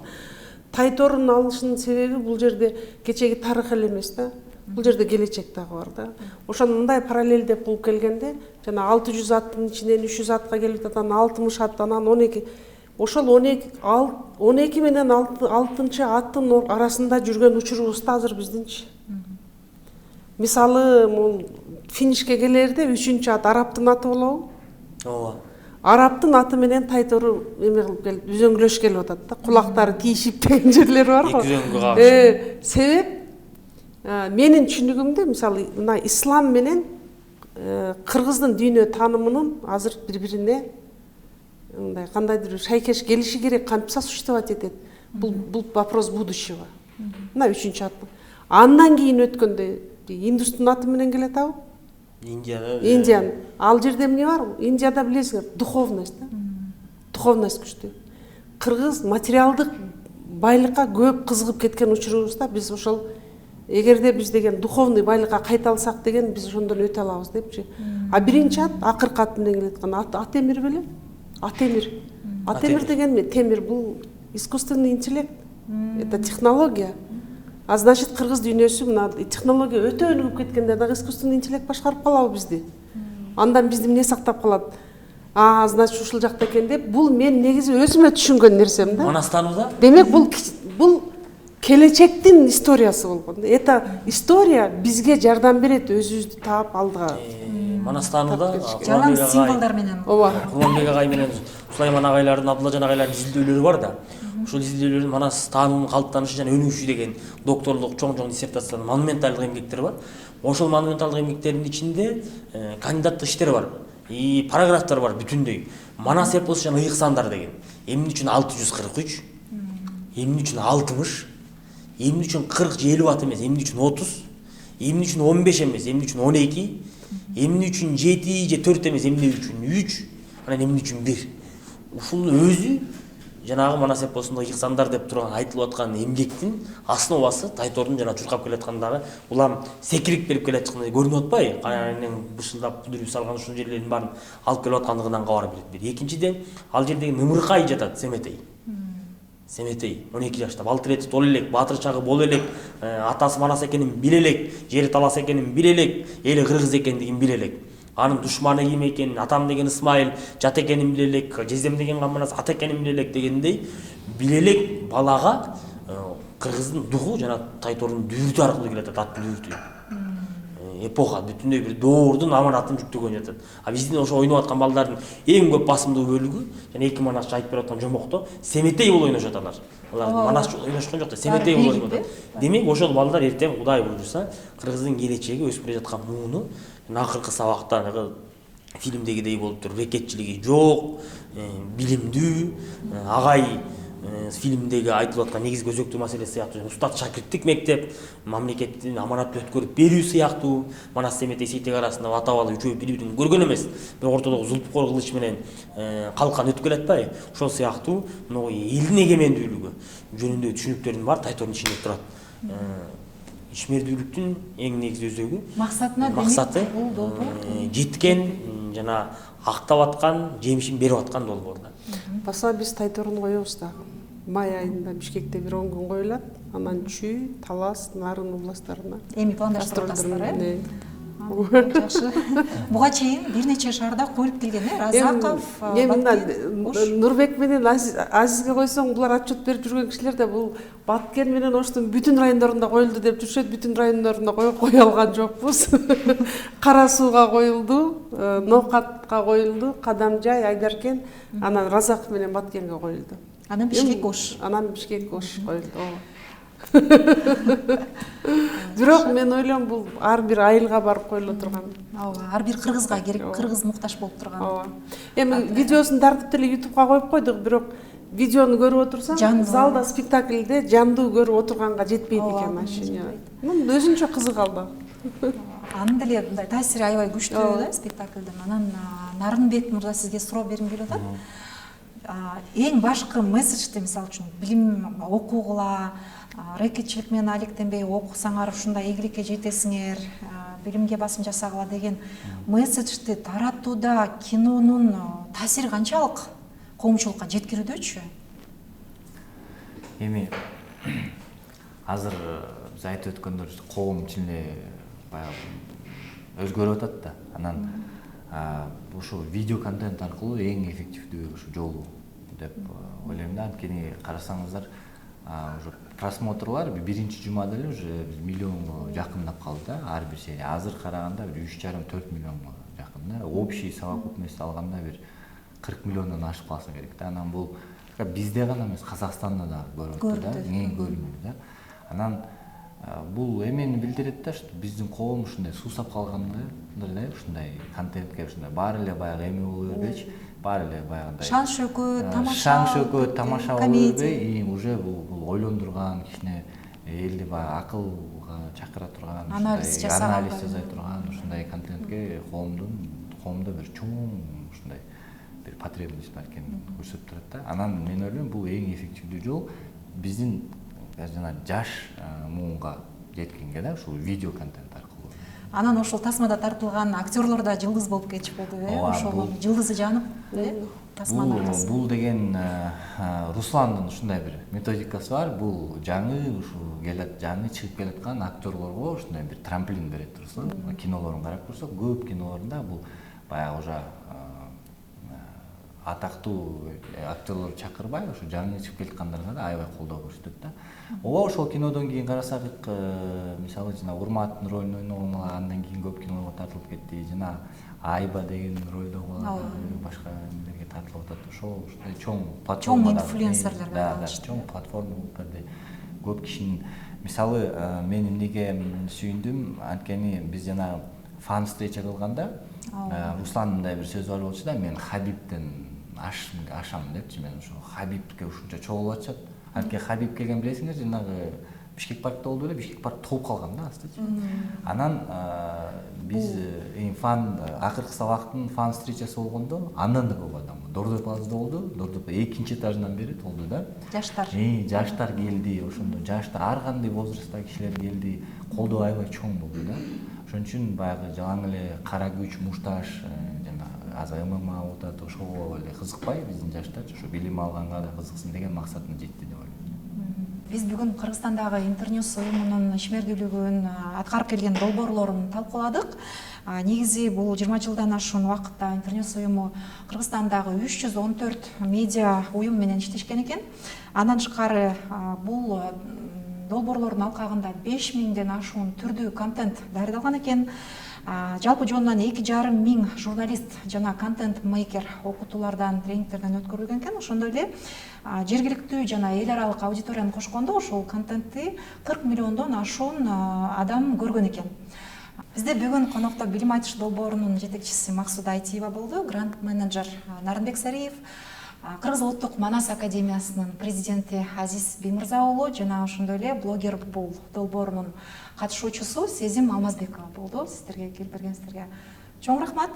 Тайторунун алышынын себеби бул жерде кечеги тарых эле эмес да, бул жерде келечек дагы бар да. Ошону мындай параллелдеп кылып келгенде, жана 600 аттын ичинен 300 атка келип атат, анан 60 ат, анан 12. Ошол 12 менен 6-чы аттын арасында жүргөн учурубуз да азыр биздинчи. Мисалы, мул финишке келерде 3-чү ат Араптын аты болобу? Ооба. Араптын аты менен Тайтору эме кылып келип, үзөңгүлөш келип атат да, кулактары тийишип деген жерлери бар го. Себеп менин түшүнүгүмдө мисалы мына ислам менен кыргыздын дүйнө таанымынын азыр бири-бирине мындай кандайдыр шайкеш келиши керек, кантип сосуществовать этет. Бул вопрос будущего. Мына 3-чү ат. Андан кийин өткөндө Индустун аты менен келет абы? Индиян. Ал жерде эмне бар? Индияда билесиңер, духовность да. Духовность күчтүү. Кыргыз материалдык байлыкка көп кызыгып кеткен учурубузда биз ошол эгерде биз деген духовный байлыкка кайта алсак деген биз ошондон өтө алабыз депчи. А биринчи ат акыркы ат менен келет экен. Атемир беле? Атемир. Атемир деген эмне? Темир бул искусственный интеллект. Это технология. А значит, кыргыз дүйнөсү мына технология өтө өнүгүп кеткенде дагы искусственный интеллект башкарып калабы бизди. Андан бизди эмне сактап калат? Значит, ушул жакта экен деп, бул мен негизи өзүмө түшүнгөн нерсем да. Манастанууда? Демек, бул келечектин историясы болгон. Это история бизге жардам берет өзүбүздү таап алдыга. Манастанууда жалаң символдор менен. Ооба. Кулманбек агай менен Сулайман агайлардын, Абдуллажан агайлардын изилдөөлөрү бар да. Ушул изилдөөлөрдүн Манас таанымынын калыптанышы жана өнүгүшү деген докторлук чоң диссертациялар, монументалдык эмгектер бар. Ошол монументалдык эмгектердин ичинде кандидаттык иштер бар. Параграфтар бар бүтүндөй. Манас эпосу жана ыйык сандар деген. Эмне үчүн 643? Эмне үчүн 60? эмне үчүн 40 же 50 ватт эмес, эмне үчүн 30, эмне үчүн 15 эмес, эмне үчүн 12, эмне үчүн 7 же 4 эмес, эмне үчүн 3, анан эмне үчүн 1. Ушул өзү жанагы Манас эпосунда ыйыксандар деп турган айтылып аткан эмгектин основасы Тайтордун жана чуркап келаткандагы улам секирип берип келаткандай көрүнүп атпайбы? Кайнын бышылдап бүдүрүп салган ушул жерлердин баарын алып келип аткандыгынан кабар берет бир. Экинчиден, ал жердеги Нымыркай жатат, Семетей. Семетей 12 жашта балтыр эти тол элек, баатыр чагы боло элек, атасы Манас экенин биле элек, жери талас экенин биле элек, эли кыргыз экендигин биле элек. Анын душманы ким экенин, атам деген Исмайыл жат экенин биле элек, жездем деген Манас ат экенин биле элек дегендей биле элек балага кыргыздын духу жана Тайтордун дүүртү аркылуу келатат, ат дүүртү. Эпоха бүтүндөй бир доордун аманатын жүктөгөн жатат. А биздин ошо ойноп аткан балдардын эң көп басымдуу бөлүгү жана 2 Манас айтып берип аткан жомокто Семетей болуп ойношот алар. Алар Манас ойношкон жок да, Семетей болуп ойношот. Демек ошол балдар эртең Кудай буйруса кыргыздын келечеги өсүп келе жаткан мууну акыркы сабакта фильмдегидей болуп туруп рекетчилиги жок, билимдүү, агай фильмдеги айтылып аткан негизги өзөктүү маселе сыяктуу устат шакирттик мектеп, мамлекеттин аманатты өткөрүп берүү сыяктуу, Манас Семетей Сейтек арасында атабалы үчөө бири-бирин көргөн эмес, бирок ортодогу Зулпукор кылыч менен калкан өтүп келатпайбы? Ошол сыяктуу могу элдин эгемендүүлүгү жөнүндө түшүнүктөрдүн баары Тайтордун ичинде турат. Ишмердүүлүктүн эң негизги өзөгү максаты бул долбоор жеткен жана актап аткан, жемишин берип аткан долбоор да. Баса биз Тайтордун коебуз дагы. Май айында Бишкекте бир 10 күн коюлат. Анан Чүй, Талас, Нарын областарына. эми пландаштырып атасыздар, жакшы. Буга чейин бир нече шаарда коюлуп келген, Разаков, Нурбек менен Азизге койсоң, булар отчет берип жүргөн кишилер да бул Баткен менен Оштун бүтүн райондорунда коюлду деп жүрүшөт. Бүтүн райондорунда кое алган жокпуз. Кара Сууга коюлду, Ноокатка коюлду, Кадамжай, Айдаркен, анан Разаков менен Баткенге коюлду. Анан Бишкек Ош. Анан Бишкек Ош коюлду. Бирок мен ойлойм бул ар бир айылга барып коюла турган. Ооба, ар бир кыргызга керек, кыргыз муктаж болуп турган. Ооба. Эми видеосун тартып эле YouTubeга коюп койдук, бирок видеону көрүп отурсаң, залда спектакльде жандуу көрүп отурганга жетпейт экен ощущение. Өзүнчө кызык алды. Анын деле мындай таасири аябай күчтүү да спектакльдин. Анан Нарынбек мырза сизге суроо бергим келип атат. Эң башкы месседжди, мисалы үчүн, билим окугула, рекетчилик менен алектенбей окусаңар ушундай ийгиликке жетесиңер, билимге басым жасагыла деген месседжди таратууда кинонун таасири канчалык коомчулукка жеткирүүдөчү? Эми азыр биз айтып өткөндөр коом чын эле баягы өзгөрүп атат да. Анан ушу видео контент аркылуу эң эффективдүү ушу жолу деп ойлойм да. Анткени карасаңыздар, уже просмотрлар биринчи жумада эле уже 1 миллионго жакындап калды да, ар бир серия. Азыр караганда 3,5-4 миллионго жакын да. Общий совокупность алганда бир 40 миллиондон ашып калса керек да. Анан бул бизде гана эмес, Казакстанда да көрүнөт да, эң көрүнүyor да. Анан бул эмени билдирет да, что биздин коом ушундай суусап калгандай да, ушундай контентке ушундай баары эле баягы эме боло бербейчи, баары эле баягындай шан шөкөт, тамаша боло бербей, уже бул ойлондурган, кичине элди баягы акылга чакыра турган, анализ жасай турган ушундай контентке коомдо бир чоң ушундай бир потребность бар экенин көрсөтүп турат да. Анан мен ойлойм бул эң эффективдүү жол биздин жана жаш муунга жеткенге да, ушул видео контент аркылуу. Анан ошол тасмада тартылган актерлор да жылдыз болуп кетишип болду, ошол жылдызы жанып, тасманын аркасында. Бул деген Русландын ушундай бир методикасы бар. Бул жаңы жаңы чыгып келаткан актерлорго ушундай бир трамплин берет Руслан. Кинолорун карап көрсөк, көп кинолорунда бул баягы уже атактуу актерлор чакырбай, ошо жаңы чыгып келаткандарга да аябай колдоо көрсөтөт да. Ооба, ошол кинодон кийин карасак, мисалы жана Урматтын ролун ойногон андан кийин көп кинолорго тартылып кетти. Жана Айба деген ролдо башка нелерге тартылып атат. Ушундай чоң платформада, чоң инфлюенсерлер да, чоң платформа болуп берди. Көп кишинин, мисалы, мен эмнеге сүйүндүм, анткени биз жана фан встреча кылганда Руслан мындай бир сөз бар болчу да, мен Хабибден ашам депчи, мен ошо Хабибке ушунча чогулуп атышат. Анткени Хабиб келген билесиңер, жанагы Бишкек паркта болду эле, Бишкек парк толуп калган да астычы. Анан биз фан акыркы сабактын фан встречасы болгондо андан да көп адам Дордой плазада болду. Дордой экинчи этажынан бери толду да. Жаштар. Жаштар келди, ошондо жаштар ар кандай возрасттагы кишилер келди. Колдоо аябай чоң болду да. Ошон үчүн баягы жалаң эле кара күч, мушташ жана азыр ММА отат ошого эле кызыкпай биздин жаштар ошо билим алганга да кызыксын деген максатына жетти деп ойлойм. Биз бүгүн Кыргызстандагы Интерньюз уюмунун ишмердүүлүгүн аткарып келген долбоорлорун талкууладык. Негизи бул 20 жылдан ашуун убакытта Интерньюз уюму Кыргызстандагы 314 медиа уюм менен иштешкен экен. Андан тышкары бул долбоорлордун алкагында 5000ден ашуун түрдүү контент даярдалган экен. Жалпы жонунан 2,5 журналист жана контент мейкер окутуулардан, тренингтерден өткөрүлгөн экен. Ошондой эле жергиликтүү жана эл аралык аудиторияны кошкондо ошол контентти 40 миллиондон ашуун адам көргөн экен. Бизде бүгүн конокто билим айтыш долбоорунун жетекчиси Максуда Айтиева болду, грант менеджер Нарынбек Сариев, Кыргыз улуттук Манас академиясынын президенти Азиз Бимырза уулу жана ошондой эле блогер бул долбоорунун катышуучусу Сезим Алмазбекова болду. Сиздерге келип бергениңиздерге чоң рахмат.